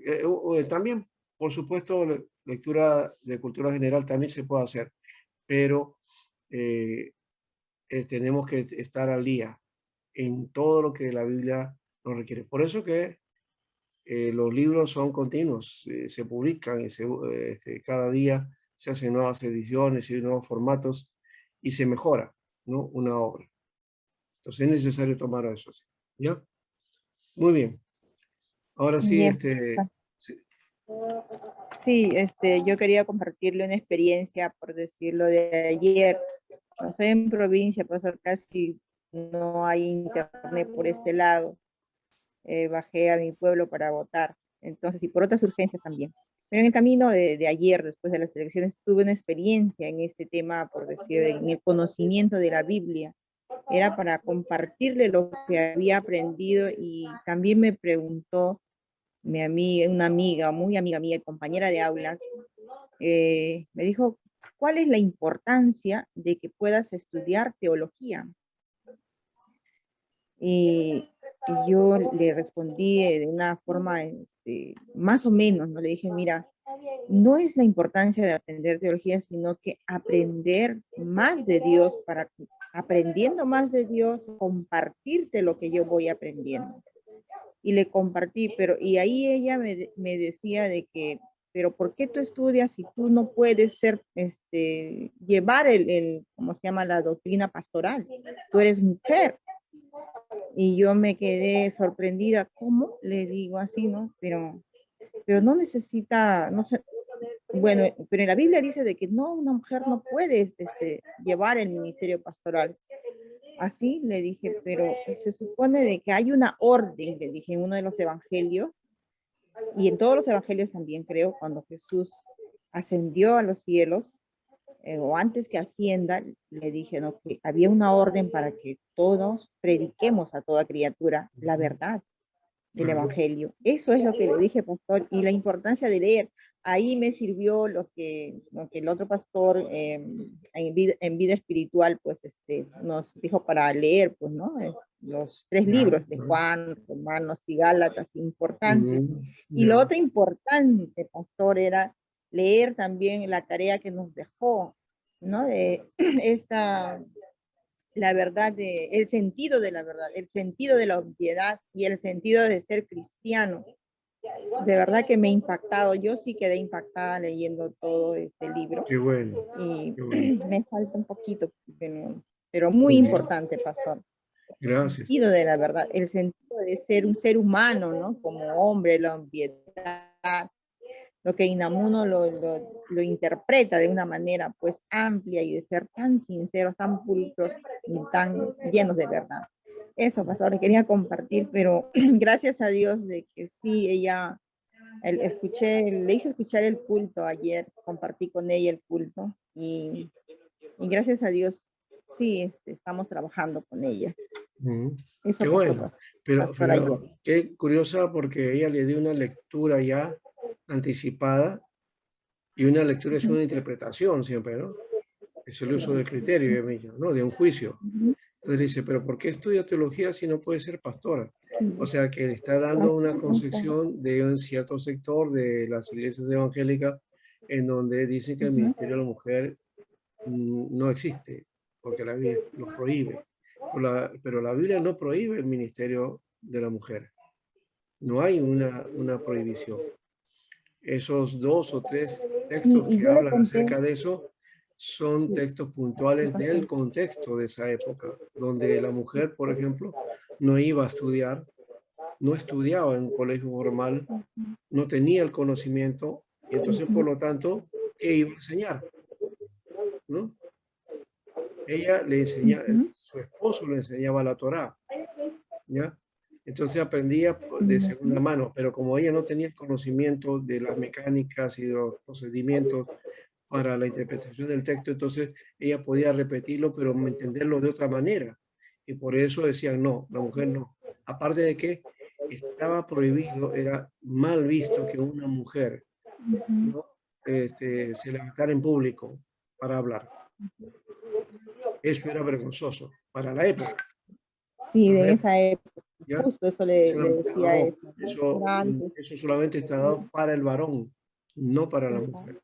También, por supuesto, lectura de cultura general también se puede hacer, pero tenemos que estar al día en todo lo que la Biblia nos requiere. Por eso que los libros son continuos, se publican y cada día se hacen nuevas ediciones y nuevos formatos y se mejora, ¿no? Una obra. Entonces es necesario tomar eso así. ¿Ya? Muy bien. Ahora sí, Bien. sí. Sí, yo quería compartirle una experiencia, por decirlo, de ayer. No estoy en provincia, pues casi no hay internet por este lado. Bajé a mi pueblo para votar, entonces, y por otras urgencias también. Pero en el camino de ayer, después de las elecciones, tuve una experiencia en este tema, por decir, en el conocimiento de la Biblia. Era para compartirle lo que había aprendido y también me preguntó una amiga, muy amiga mía, compañera de aulas, me dijo, ¿cuál es la importancia de que puedas estudiar teología? Y yo le respondí de una forma más o menos, ¿no? Le dije, mira, no es la importancia de aprender teología, sino que aprender más de Dios para que, aprendiendo más de Dios, compartirte lo que yo voy aprendiendo. Y le compartí, y ahí ella me decía de que, pero ¿por qué tú estudias si tú no puedes llevar ¿cómo se llama? La doctrina pastoral? Tú eres mujer. Y yo me quedé sorprendida, ¿cómo? Le digo así, ¿no? Pero no necesita, no sé, bueno, pero en la Biblia dice de que no, una mujer no puede llevar el ministerio pastoral. Así le dije, pero se supone de que hay una orden, le dije en uno de los evangelios, y en todos los evangelios también creo, cuando Jesús ascendió a los cielos, o antes que ascienda, le dije, ¿no? Que había una orden para que todos prediquemos a toda criatura la verdad del evangelio. Eso es lo que le dije, pastor, y la importancia de leer. Ahí me sirvió lo que el otro pastor en vida espiritual, pues, nos dijo para leer, pues, ¿no? Los 3 libros de Juan, Romanos y Gálatas, importantes. Y lo otro importante, pastor, era leer también la tarea que nos dejó, ¿no? De la verdad, el sentido de la verdad, el sentido de la obviedad y el sentido de ser cristiano. De verdad que me ha impactado. Yo sí quedé impactada leyendo todo este libro. Qué bueno. Y Qué bueno. me falta un poquito, pero muy importante, pastor. Gracias. El sentido de la verdad, el sentido de ser un ser humano, ¿no? Como hombre, la obviedad, lo que Inamuno lo interpreta de una manera pues amplia y de ser tan sinceros, tan pulcros y tan llenos de verdad. Eso, pastor, le quería compartir, pero gracias a Dios de que sí, le hice escuchar el culto ayer, compartí con ella el culto y gracias a Dios sí, estamos trabajando con ella. Eso Qué pasó, bueno. Pero pastor, ayer. qué curiosa porque ella le dio una lectura ya anticipada y una lectura es una interpretación siempre, ¿no? Es el uso del criterio, ¿no? De un juicio. Entonces dice, pero ¿por qué estudia teología si no puede ser pastora? O sea, que le está dando una concepción de un cierto sector de las iglesias evangélicas en donde dicen que el ministerio de la mujer no existe, porque la Biblia lo prohíbe. Pero la Biblia no prohíbe el ministerio de la mujer. No hay una prohibición. Esos 2 o 3 textos Y que yo le hablan conté, acerca de eso son textos puntuales del contexto de esa época, donde la mujer, por ejemplo, no iba a estudiar, no estudiaba en un colegio formal, no tenía el conocimiento, y entonces, por lo tanto, ¿qué iba a enseñar? ¿No? Ella le enseñaba, su esposo le enseñaba la Torá, ¿ya? Entonces aprendía de segunda mano, pero como ella no tenía el conocimiento de las mecánicas y de los procedimientos para la interpretación del texto, entonces ella podía repetirlo, pero entenderlo de otra manera. Y por eso decían, no, la mujer no. Aparte de que estaba prohibido, era mal visto que una mujer, ¿no? Se levantara en público para hablar. Eso era vergonzoso para la época. sí, Para la de época, esa época, ¿ya? justo eso le decía No, eso. Era antes, eso solamente está dado para el varón, no para la ajá, mujer.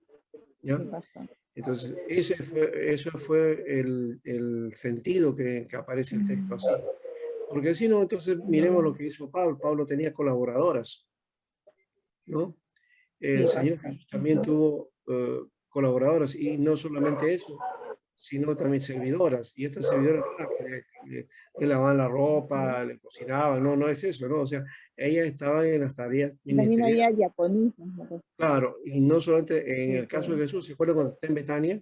¿Ya? sí, pastor. Entonces, eso fue el sentido que aparece el texto así. Porque si no, entonces miremos lo que hizo Pablo. Pablo tenía colaboradoras, ¿no? Sí, El Señor pastor. Jesús también tuvo colaboradoras y no solamente eso, sino también servidoras. Y estas servidoras no eran que lavaban la ropa, le cocinaban, no, no es eso, ¿no? O sea, ellas estaban en las tareas También ministeriales. había diaconisas, ¿no? Claro, y no solamente en Sí, el caso de sí. Jesús, ¿se acuerdan cuando está en Betania?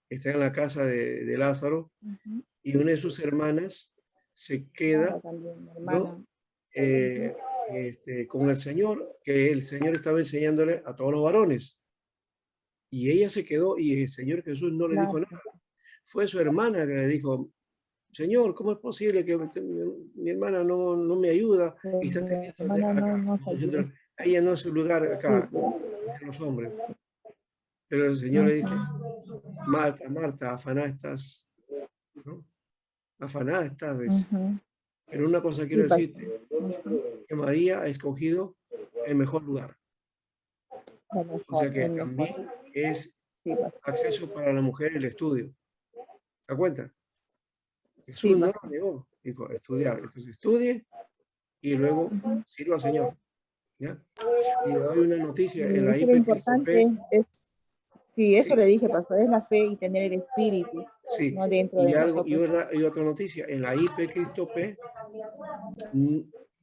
Está en la casa de Lázaro, Ujú. y una de sus hermanas se queda, Claro, también, mi ¿no? hermana. Con el Señor, que el Señor estaba enseñándole a todos los varones. Y ella se quedó y el Señor Jesús no le dijo Claro. nada. Fue su hermana que le dijo, Señor, ¿cómo es posible que mi hermana no me ayuda y está Mi teniendo hermana acá? no sabía. Ella no es su lugar Sí, acá, pues. entre los hombres. Pero el Señor le dijo, Ujú, Marta, Marta, afanada estás, ¿no? Afanada estás, ¿ves? ujú. Pero una cosa Sí, quiero pastor. decirte, Ujú. que María ha escogido el mejor lugar. Lo O mejor, sea que el mejor. también es Sí, pastor. acceso para la mujer el estudio. ¿Te das cuenta? Sí, Jesús no lo pastor. negó, dijo estudiar. Entonces estudie y luego Ujú. sirva al Señor. ¿Ya? Y le doy una noticia en Y la eso lo IP Cristo P. importante es, sí, eso Sí, le dije, pastor, es la fe y tener el espíritu, sí. no dentro Y, de algo, nosotros. y otra noticia, en la IP Cristo P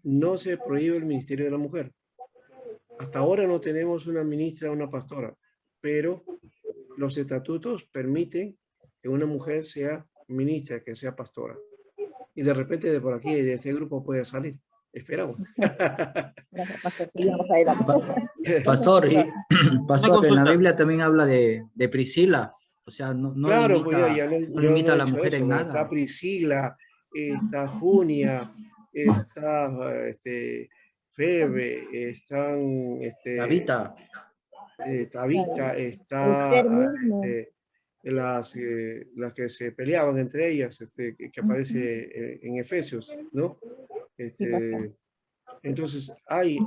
no se prohíbe el ministerio de la mujer. Hasta ahora no tenemos una ministra o una pastora, pero los estatutos permiten que una mujer sea ministra, que sea pastora. Y de repente de por aquí, de este grupo puede salir. Esperamos. Gracias, pastor. Seguimos adelante. Pastor, y, Una pastor, en la consulta. Biblia también habla de Priscila, o sea, no Claro, pues limita, no yo no limita he a la dicho mujer eso. en Pues, está nada. Priscila, está Junia, está Febe, están Tabita, Tabita, Esther está mismo. las que se peleaban entre ellas, que aparece Ujú. en Efesios, ¿no? Sí, pastor. Entonces, hay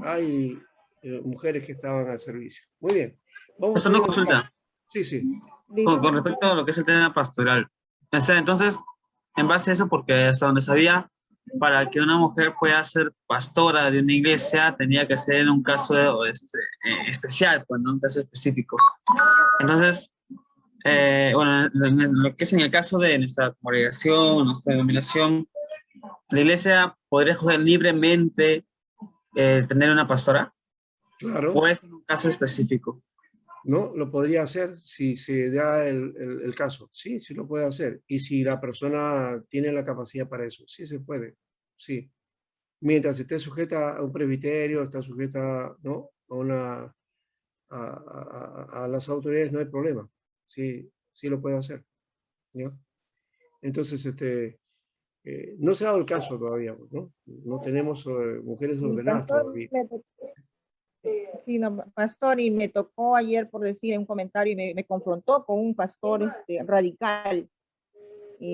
mujeres que estaban al servicio. Muy bien. Vamos Es a una ir al consulta caso. Sí, sí. con respecto a lo que es el tema pastoral. O sea, entonces, en base a eso, porque hasta donde sabía, para que una mujer pueda ser pastora de una iglesia, tenía que ser en un caso especial, pues, ¿no? Un caso específico. Entonces, bueno, en lo que es en el caso de nuestra congregación, nuestra denominación, la iglesia podría escoger libremente tener una pastora, Claro. o es en un caso específico. ¿No? Lo podría hacer si se da el caso. Sí, sí lo puede hacer. Y si la persona tiene la capacidad para eso, sí se puede. Sí. Mientras esté sujeta a un presbiterio, está sujeta, ¿no? A las autoridades, no hay problema. Sí, sí lo puede hacer. ¿Ya? Entonces, no se ha dado el caso todavía, ¿no? No tenemos mujeres Y ordenadas pastor, todavía. sí, no, pastor, y me tocó ayer por decir un comentario y me confrontó con un pastor radical.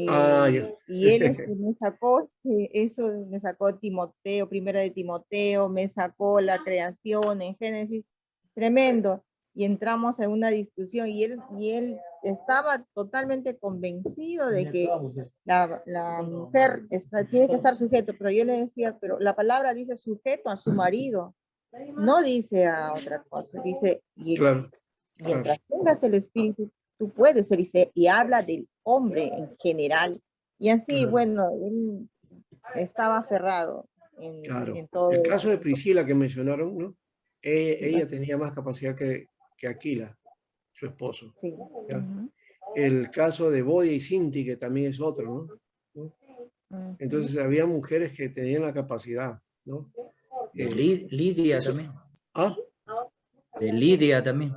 Ah, ya. Y él me sacó, eso me sacó Timoteo, primera de Timoteo, me sacó la creación en Génesis, tremendo. Y entramos en una discusión y él estaba totalmente convencido de que la mujer tiene que estar sujeto, pero yo le decía, pero la palabra dice sujeto a su marido, no dice a otra cosa, dice, y Claro, mientras tengas el espíritu, tú puedes ser, y habla del hombre en general. Y así, claro, bueno, él estaba aferrado claro. en todo El eso. caso de Priscila que mencionaron, ¿no? Ella tenía más capacidad que Aquila, su esposo. Sí. ¿Ya? Ujú, El caso de Bodia y Sinti, que también es otro, ¿no? ujú. Entonces había mujeres que tenían la capacidad, ¿no? de Lidia Eso. también, Ah, de Lidia también.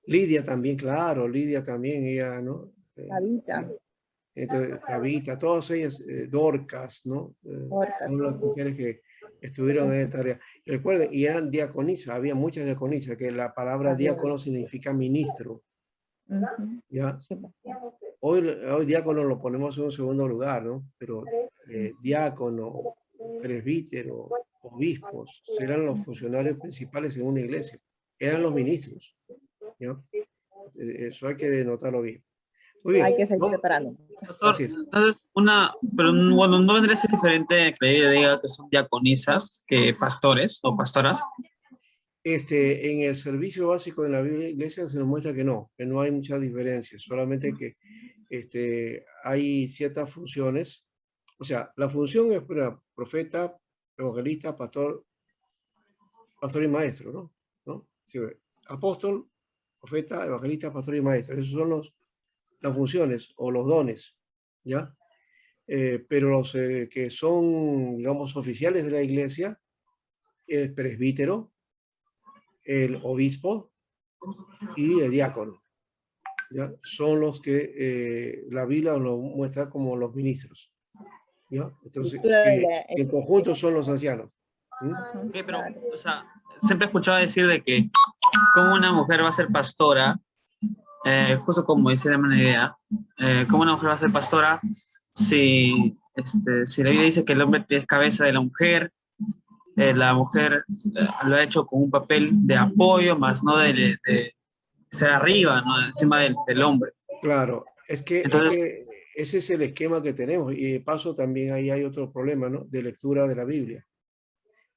Lidia también, claro, Lidia también, ella, ¿no? Tabita, Entonces, Tabita, todas ellas, Dorcas, ¿no? Orcas. Son las mujeres que estuvieron en esta tarea. Recuerden, y eran diaconisas, había muchas diaconisas, que la palabra diácono significa ministro, Ujú, ¿ya? sí, pastor. Hoy diácono lo ponemos en un segundo lugar, ¿no? Pero diácono, presbítero, obispos, serán los funcionarios principales en una iglesia, eran los ministros, ¿ya? Eso hay que denotarlo bien. Muy bien, Hay que seguir vamos. preparando. Pastor, Así es. entonces, pero bueno, no vendría a ser diferente que la Biblia diga que son diaconisas que pastores o pastoras. En el servicio básico de la iglesia se nos muestra que no hay mucha diferencia, solamente que hay ciertas funciones. O sea, la función es profeta, evangelista, pastor y maestro, ¿no? ¿No? Sí, apóstol, profeta, evangelista, pastor y maestro. Esos son las funciones o los dones, ¿ya? Pero los que son, digamos, oficiales de la iglesia, el presbítero, el obispo y el diácono, ¿ya? Son los que la Biblia los muestra como los ministros, ¿ya? Entonces, en conjunto son los ancianos. Ok, pero, o sea, siempre he escuchado decir de que como una mujer va a ser pastora, justo como dice la idea, como una mujer va a ser pastora si la Biblia dice que el hombre es cabeza de la mujer lo ha hecho con un papel de apoyo, más no de ser arriba, ¿no? Encima del hombre. Claro, Entonces, ese es el esquema que tenemos, y de paso también ahí hay otro problema, ¿no? De lectura de la Biblia.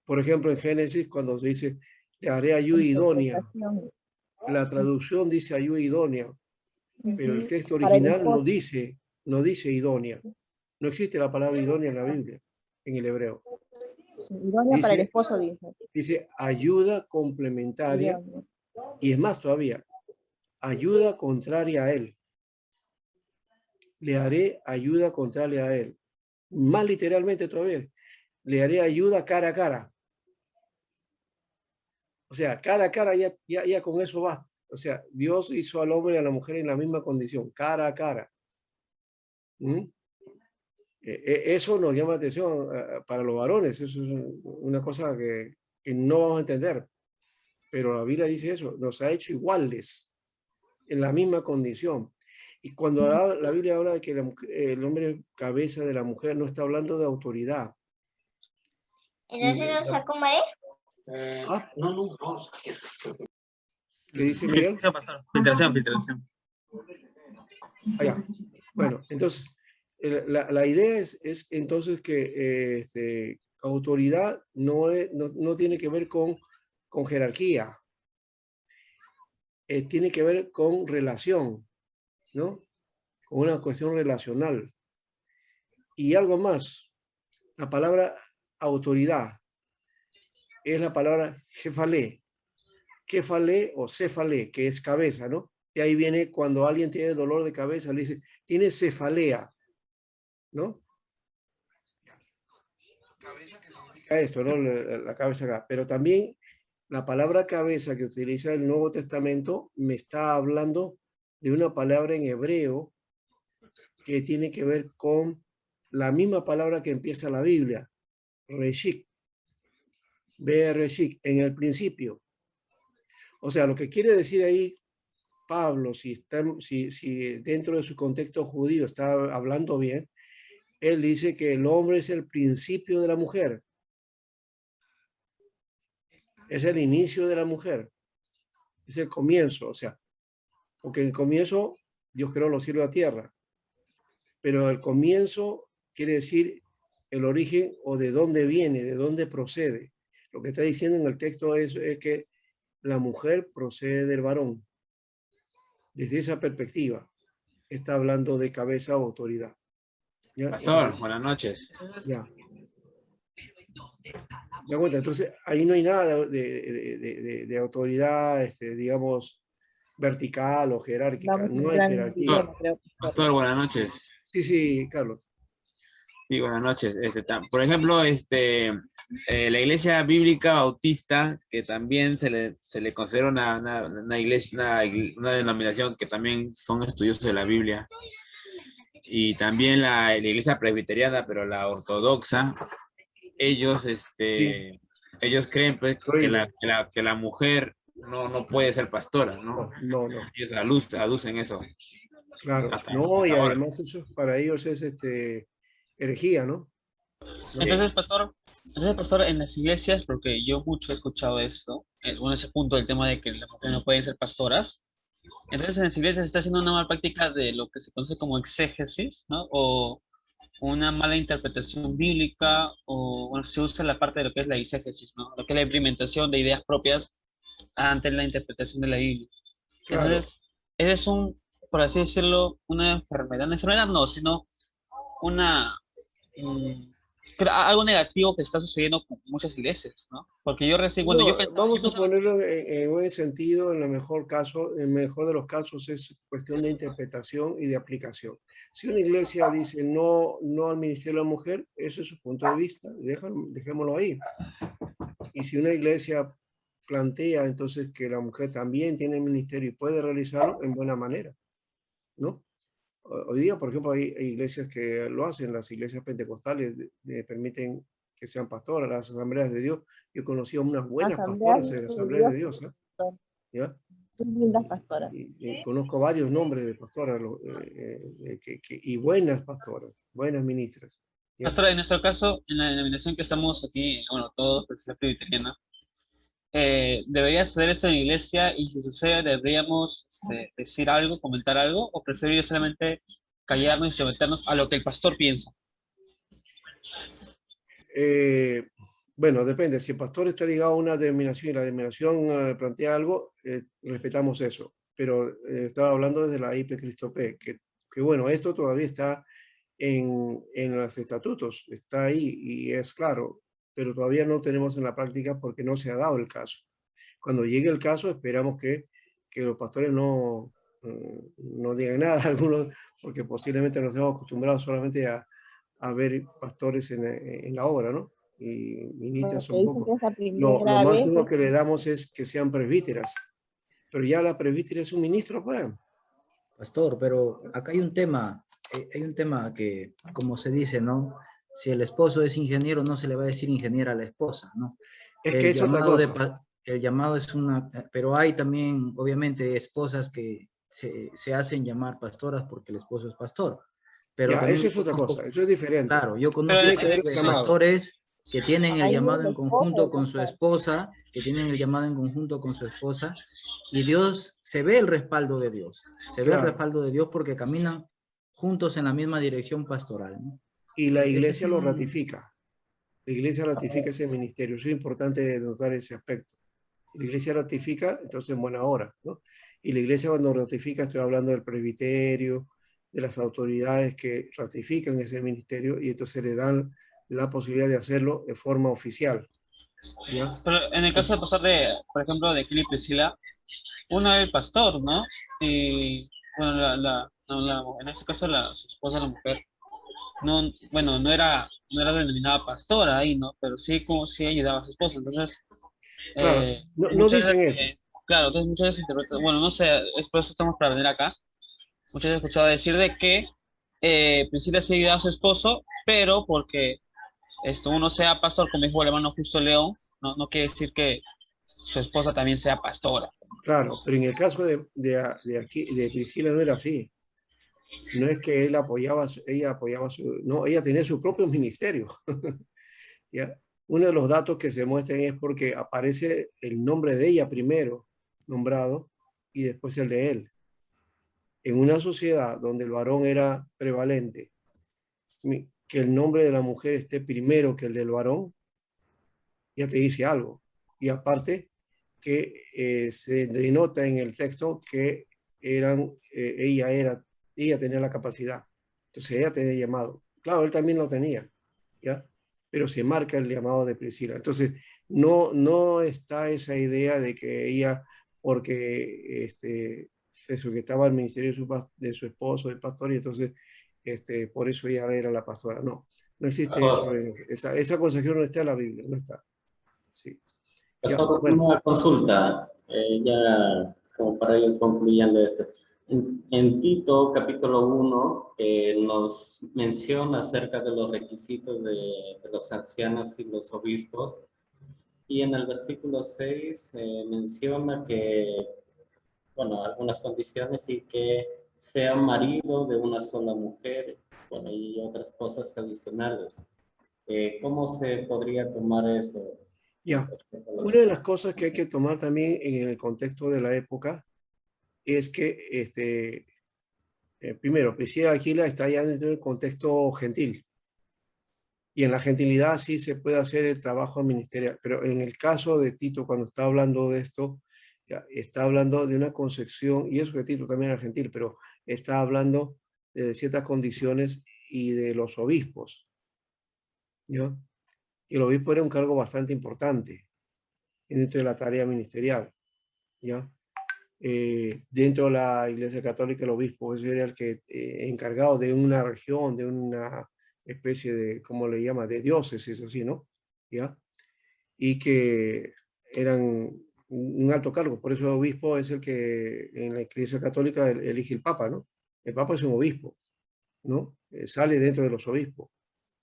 Por ejemplo, en Génesis, cuando se dice, le haré ayuda idónea, la traducción dice ayuda idónea, pero el texto original no dice idónea. No existe la palabra idónea en la Biblia, en el hebreo. Idónea para el esposo, dice. Dice ayuda complementaria, y es más todavía, ayuda contraria a él. Le haré ayuda contraria a él. Más literalmente todavía, le haré ayuda cara a cara. O sea, cara a cara ya con eso basta. O sea, Dios hizo al hombre y a la mujer en la misma condición, cara a cara. Eso nos llama la atención para los varones. Eso es una cosa que no vamos a entender. Pero la Biblia dice eso, nos ha hecho iguales en la misma condición. Y cuando la Biblia habla de que el hombre es cabeza de la mujer, no está hablando de autoridad. ¿Entonces lo sacó María? No. ¿Qué dice Miguel? Filtración. Allá. Bueno, entonces, la idea es entonces que autoridad no tiene que ver con jerarquía. Tiene que ver con relación, ¿no? Con una cuestión relacional. Y algo más, la palabra autoridad es la palabra jefalé o cefalé, que es cabeza, ¿no? De ahí viene cuando alguien tiene dolor de cabeza, le dice, tiene cefalea, ¿no? Cabeza que significa esto, ¿no? La cabeza acá. Pero también la palabra cabeza que utiliza el Nuevo Testamento me está hablando de una palabra en hebreo que tiene que ver con la misma palabra que empieza la Biblia, reshik, bereshik, en el principio. O sea, lo que quiere decir ahí Pablo, si dentro de su contexto judío está hablando bien, él dice que el hombre es el principio de la mujer. Es el inicio de la mujer. Es el comienzo, o sea, porque en el comienzo Dios creó los cielos y la tierra. Pero el comienzo quiere decir el origen o de dónde viene, de dónde procede. Lo que está diciendo en el texto es que la mujer procede del varón. Desde esa perspectiva está hablando de cabeza o autoridad. ¿Ya? Pastor, entonces, buenas noches. Ya. ¿Ya cuenta? Entonces, ahí no hay nada de autoridad, digamos, vertical o jerárquica. No hay jerarquía. Pastor, buenas noches. Sí, Carlos. Sí, buenas noches. Por ejemplo, la Iglesia Bíblica Bautista, que también se le considera una iglesia, una denominación que también son estudiosos de la Biblia, y también la Iglesia Presbiteriana, pero la ortodoxa, ellos creen pues, que la mujer no puede ser pastora, ¿no? No. Ellos aducen eso. Claro, no, y además eso para ellos es herejía, ¿no? Entonces, pastor, en las iglesias, porque yo mucho he escuchado esto, ese punto del tema de que las mujeres no pueden ser pastoras, entonces en las iglesias se está haciendo una mala práctica de lo que se conoce como exégesis, ¿no? O una mala interpretación bíblica, o bueno, se usa la parte de lo que es la exégesis, ¿no? Lo que es la implementación de ideas propias ante la interpretación de la Biblia. Claro. Entonces, ese es un por así decirlo, una enfermedad no, sino una, algo negativo que está sucediendo con muchas iglesias, ¿no? Porque yo recién, bueno, yo No, pensaba, vamos a ponerlo en buen sentido, en el mejor caso, en el mejor de los casos es cuestión de interpretación y de aplicación. Si una iglesia dice no, no al ministerio de la mujer, ese es su punto de vista, dejémoslo ahí. Y si una iglesia plantea entonces que la mujer también tiene ministerio y puede realizarlo en buena manera, ¿no? Hoy día, por ejemplo, hay iglesias que lo hacen, las iglesias pentecostales permiten que sean pastoras, las asambleas de Dios. Yo conocí a unas buenas Asambleas pastoras en de las asambleas de Dios, Dios, ¿ya? lindas pastoras. Y conozco varios nombres de pastoras y buenas pastoras, buenas ministras. ¿ya? pastora, en nuestro caso, en la denominación que estamos aquí, bueno, todos, pues, la presbiteriana, ¿debería suceder esto en la iglesia? Y si sucede, ¿deberíamos decir algo, comentar algo? ¿O preferir solamente callarnos y someternos a lo que el pastor piensa? Bueno, depende. Si el pastor está ligado a una denominación y la denominación plantea algo, respetamos eso. Pero estaba hablando desde la IP Cristo P, que bueno, esto todavía está en los estatutos, está ahí y es claro, pero todavía no tenemos en la práctica porque no se ha dado el caso. Cuando llegue el caso, esperamos que los pastores no digan nada, algunos, porque posiblemente nos hemos acostumbrado solamente a ver pastores en la obra, ¿no? Y ministras Bueno, son que dicen pocos. que es la Lo primera vez. máximo que le damos es que sean presbíteras, pero ya la presbítera es un ministro, pues. Pastor, pero acá hay un tema que, como se dice, ¿no? Si el esposo es ingeniero, no se le va a decir ingeniera a la esposa, ¿no? Es que es otra cosa. El llamado es una, pero hay también, obviamente, esposas que se hacen llamar pastoras porque el esposo es pastor. Pero Ya, también eso es otra cosa, eso es diferente. claro, yo conozco Tiene que ser casos de llamado. pastores que tienen el Ahí llamado es en conjunto con su esposa, y Dios, se ve el respaldo de Dios, ve el Claro. respaldo de Dios porque caminan juntos en la misma dirección pastoral, ¿no? Y la Ese es iglesia lo un- ratifica. La iglesia ratifica ese ministerio. Eso es importante notar ese aspecto. Si la iglesia ratifica, entonces en buena hora, ¿no? Y la iglesia cuando ratifica, estoy hablando del presbiterio, de las autoridades que ratifican ese ministerio y entonces le dan la posibilidad de hacerlo de forma oficial. ¿ya? Pero en el caso de pastor por ejemplo, de Kili y Priscila, uno era el pastor, ¿no? Y bueno, en este caso su esposa, la mujer, no, bueno, no era denominada pastora ahí, ¿no? Pero sí como sí ayudaba a su esposa. Entonces, Claro, no muchas dicen veces, eso. claro, entonces muchas veces interpretan, bueno, no sé, es por eso estamos para venir acá. Muchas veces he escuchado decir de que Priscila sí ayudaba a su esposo, pero porque uno sea pastor, como dijo el hermano Justo León, no quiere decir que su esposa también sea pastora. Claro, pero en el caso de Priscila no era así. No es que ella apoyaba no, ella tenía su propio ministerio. ¿ya? Uno de los datos que se muestran es porque aparece el nombre de ella primero nombrado y después el de él. En una sociedad donde el varón era prevalente, que el nombre de la mujer esté primero que el del varón, ya te dice algo. Y aparte que se denota en el texto que ella tenía la capacidad. Entonces ella tenía llamado. Claro, él también lo tenía, ¿ya? Pero se marca el llamado de Priscila. Entonces, no está esa idea de que ella, porque se sujetaba al ministerio de su esposo, el pastor, y entonces por eso ella era la pastora. No existe eso. Esa acusación no está en la Biblia, no está. Sí. Ya, Pastor, bueno. una consulta, ya como para ir concluyendo esto. En Tito, capítulo 1, nos menciona acerca de los requisitos de los ancianos y los obispos. Y en el versículo 6 menciona que, bueno, algunas condiciones y que sea marido de una sola mujer, bueno, y otras cosas adicionales. ¿Cómo se podría tomar eso? Ya, una de las cosas que hay que tomar también en el contexto de la época es que, primero, Priscila de Aquila está ya dentro del contexto gentil. Y en la gentilidad sí se puede hacer el trabajo ministerial. Pero en el caso de Tito, cuando está hablando de esto, Ya, está hablando de una concepción, y es subjetivo también era gentil, pero está hablando de ciertas condiciones y de los obispos, ¿ya? Y el obispo era un cargo bastante importante dentro de la tarea ministerial, ¿ya? Dentro de la Iglesia Católica, el obispo era el que encargado de una región, de una especie de, ¿cómo le llama?, de diócesis, así, ¿no? ¿Ya? Y que eran un alto cargo, por eso el obispo es el que en la Iglesia Católica elige el Papa, ¿no? El Papa es un obispo, ¿no? Sale dentro de los obispos,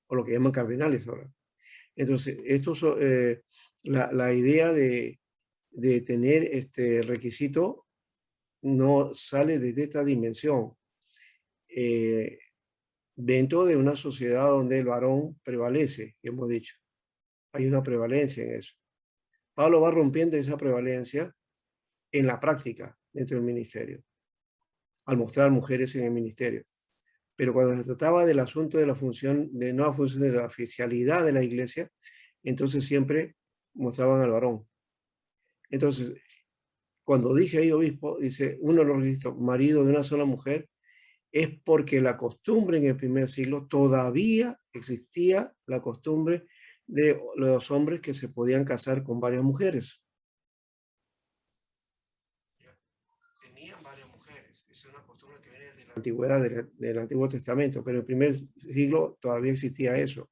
o lo que llaman cardenales ahora. Entonces, la idea de tener este requisito no sale desde esta dimensión. Dentro de una sociedad donde el varón prevalece, hemos dicho, hay una prevalencia en eso. Pablo va rompiendo esa prevalencia en la práctica dentro del ministerio, al mostrar mujeres en el ministerio. Pero cuando se trataba del asunto de la función, de nueva función de la oficialidad de la iglesia, entonces siempre mostraban al varón. Entonces, cuando dice ahí obispo, dice uno de los requisitos, marido de una sola mujer, es porque la costumbre en el primer siglo todavía existía la costumbre de los hombres que se podían casar con varias mujeres. Tenían varias mujeres. Es una costumbre que viene de la antigüedad, del Antiguo Testamento, pero en el primer siglo todavía existía eso.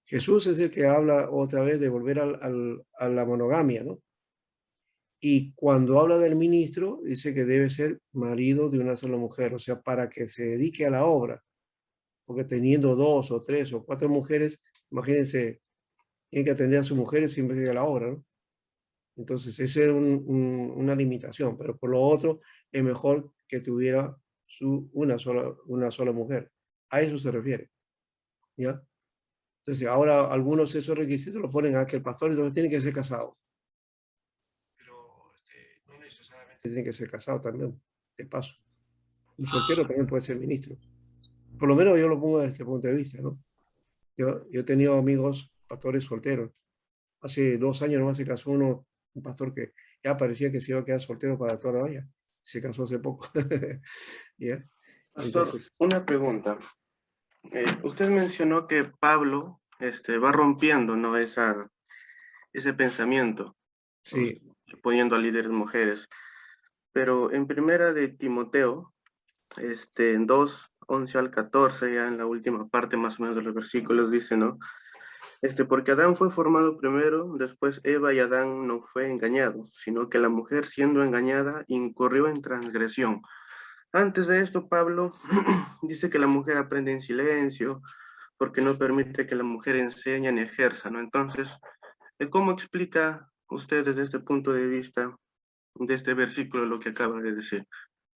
Jesús es el que habla otra vez de volver a la monogamia, ¿no? Y cuando habla del ministro, dice que debe ser marido de una sola mujer, o sea, para que se dedique a la obra. Porque teniendo 2 o 3 o 4 mujeres, imagínense, tiene que atender a sus mujeres siempre que a la obra, ¿no? Entonces, esa era una limitación, pero por lo otro, es mejor que tuviera una sola mujer. A eso se refiere, ¿ya? Entonces, ahora algunos de esos requisitos los ponen a que el pastor entonces tiene que ser casado. Pero no necesariamente tiene que ser casado también, de paso. Un soltero también puede ser ministro. Por lo menos yo lo pongo desde este punto de vista, ¿no? Yo he tenido amigos, pastores solteros. Hace 2 años nomás se casó un pastor que ya parecía que se iba a quedar soltero para toda la vida. Se casó hace poco. ¿Ya? Pastor, Entonces, una pregunta. Usted mencionó que Pablo va rompiendo, ¿no? Ese pensamiento, sí, poniendo a líderes mujeres. Pero en primera de Timoteo, en 2, 11 al 14, ya en la última parte más o menos de los versículos, dice, ¿no? Porque Adán fue formado primero, después Eva, y Adán no fue engañado, sino que la mujer, siendo engañada, incurrió en transgresión. Antes de esto, Pablo dice que la mujer aprende en silencio, porque no permite que la mujer enseñe ni ejerza, ¿no? Entonces, ¿cómo explica usted desde este punto de vista de este versículo lo que acaba de decir?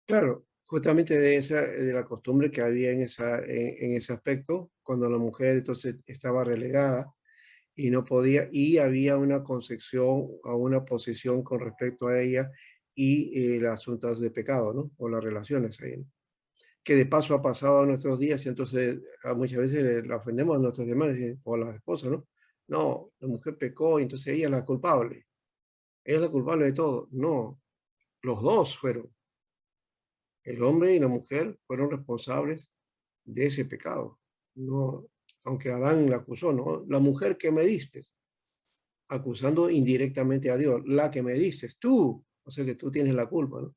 claro, justamente de la costumbre que había en ese aspecto, cuando la mujer entonces estaba relegada y no podía, y había una concepción o una posición con respecto a ella y los asuntos de pecado, ¿no? O las relaciones ahí, ¿no? Que de paso ha pasado a nuestros días y entonces muchas veces la ofendemos a nuestras hermanas o a las esposas, ¿no? No, la mujer pecó y entonces ella es la culpable. Ella es la culpable de todo. No, los dos fueron. El hombre y la mujer fueron responsables de ese pecado. No, aunque Adán la acusó, ¿no? La mujer que me diste, acusando indirectamente a Dios, la que me diste, tú, o sea que tú tienes la culpa, ¿no?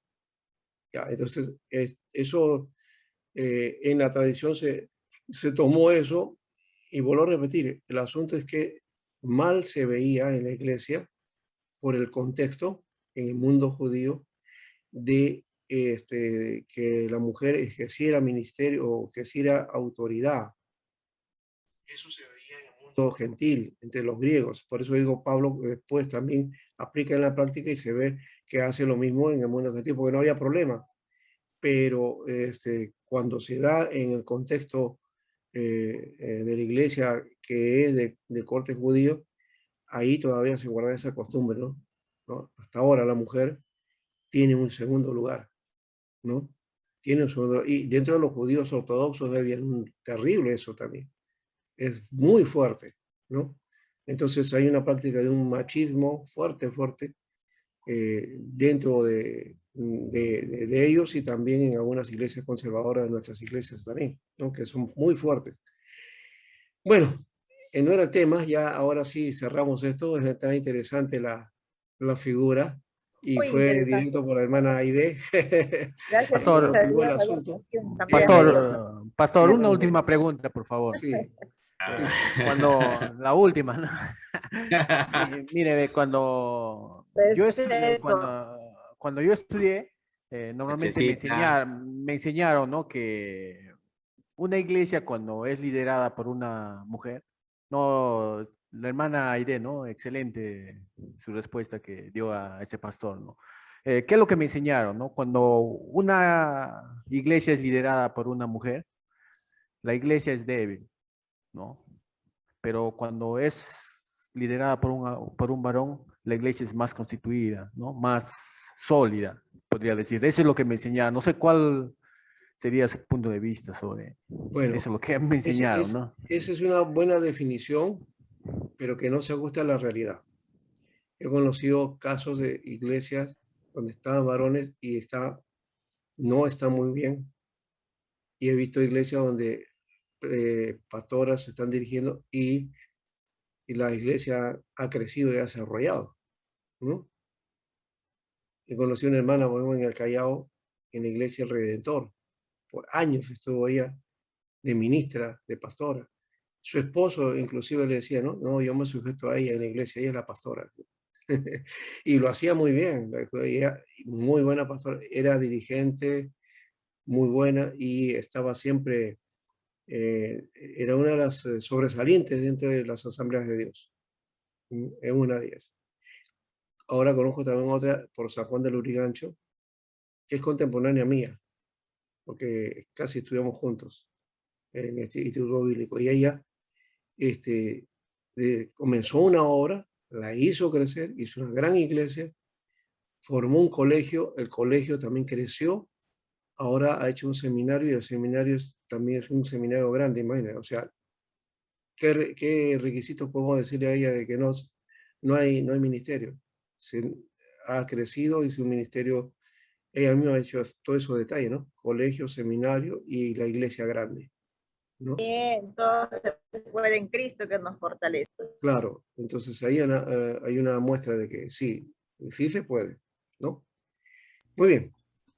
Ya, entonces, eso en la tradición se tomó eso y vuelvo a repetir, el asunto es que mal se veía en la iglesia por el contexto en el mundo judío de que la mujer ejerciera ministerio o ejerciera autoridad. Eso se veía en el mundo gentil, entre los griegos. Por eso digo, Pablo después también aplica en la práctica y se ve que hace lo mismo en el mundo gentil, porque no había problema. Pero cuando se da en el contexto de la iglesia que es de corte judío, ahí todavía se guarda esa costumbre, ¿no? ¿No? Hasta ahora la mujer tiene un segundo lugar, ¿no? Tiene un segundo, y dentro de los judíos ortodoxos es bien terrible eso también. Es muy fuerte, ¿no? Entonces hay una práctica de un machismo fuerte, fuerte, dentro de ellos y también en algunas iglesias conservadoras de nuestras iglesias también, ¿no? Que son muy fuertes. Bueno, no era el tema, ya ahora sí cerramos esto, es tan interesante la figura y Muy fue interesante. directo por la hermana Aide. Gracias, Pastor, Explicó el Dios, asunto. también. Pastor, una última pregunta, por favor. Sí. Cuando, la última, ¿no? Mire, cuando yo estudié, cuando yo estudié, normalmente Nochecita. me enseñaron, ¿no? Que una iglesia cuando es liderada por una mujer, no, la hermana Aide, ¿no? Excelente su respuesta que dio a ese pastor, ¿no? ¿Qué es lo que me enseñaron, no? Cuando una iglesia es liderada por una mujer, la iglesia es débil, ¿no? Pero cuando es liderada por un varón, la iglesia es más constituida, ¿no? Más sólida, podría decir. Eso es lo que me enseñaron. No sé cuál sería su punto de vista sobre Bueno, eso, lo que me enseñaron, ¿no? Esa es una buena definición, pero que no se ajusta a la realidad. He conocido casos de iglesias donde estaban varones y no está muy bien. Y he visto iglesias donde pastoras se están dirigiendo y la iglesia ha crecido y ha desarrollado, ¿no? He conocido una hermana, por ejemplo, en el Callao, en la iglesia El Redentor. Por años estuvo ella de ministra, de pastora. Su esposo inclusive le decía, no, yo me sujeto a ella en la iglesia, ella es la pastora. Y lo hacía muy bien, ella, muy buena pastora, era dirigente, muy buena y estaba siempre, era una de las sobresalientes dentro de las asambleas de Dios, es una de ellas. Ahora conozco también otra por San Juan del Lurigancho, que es contemporánea mía, porque casi estudiamos juntos en este instituto bíblico, y ella comenzó una obra, la hizo crecer, hizo una gran iglesia, formó un colegio, el colegio también creció, ahora ha hecho un seminario y el seminario también es un seminario grande, imagínate, o sea, ¿qué requisitos podemos decirle a ella de que no hay ministerio? Se ha crecido y su ministerio, ella misma ha hecho todos esos detalles, ¿no? Colegio, seminario y la iglesia grande, ¿no? Bien, todo se puede en Cristo que nos fortalece. Claro, entonces ahí hay una muestra de que sí se puede, ¿no? Muy bien,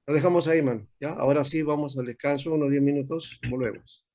lo dejamos ahí, man. ¿Ya? Ahora sí, vamos al descanso, unos 10 minutos, volvemos.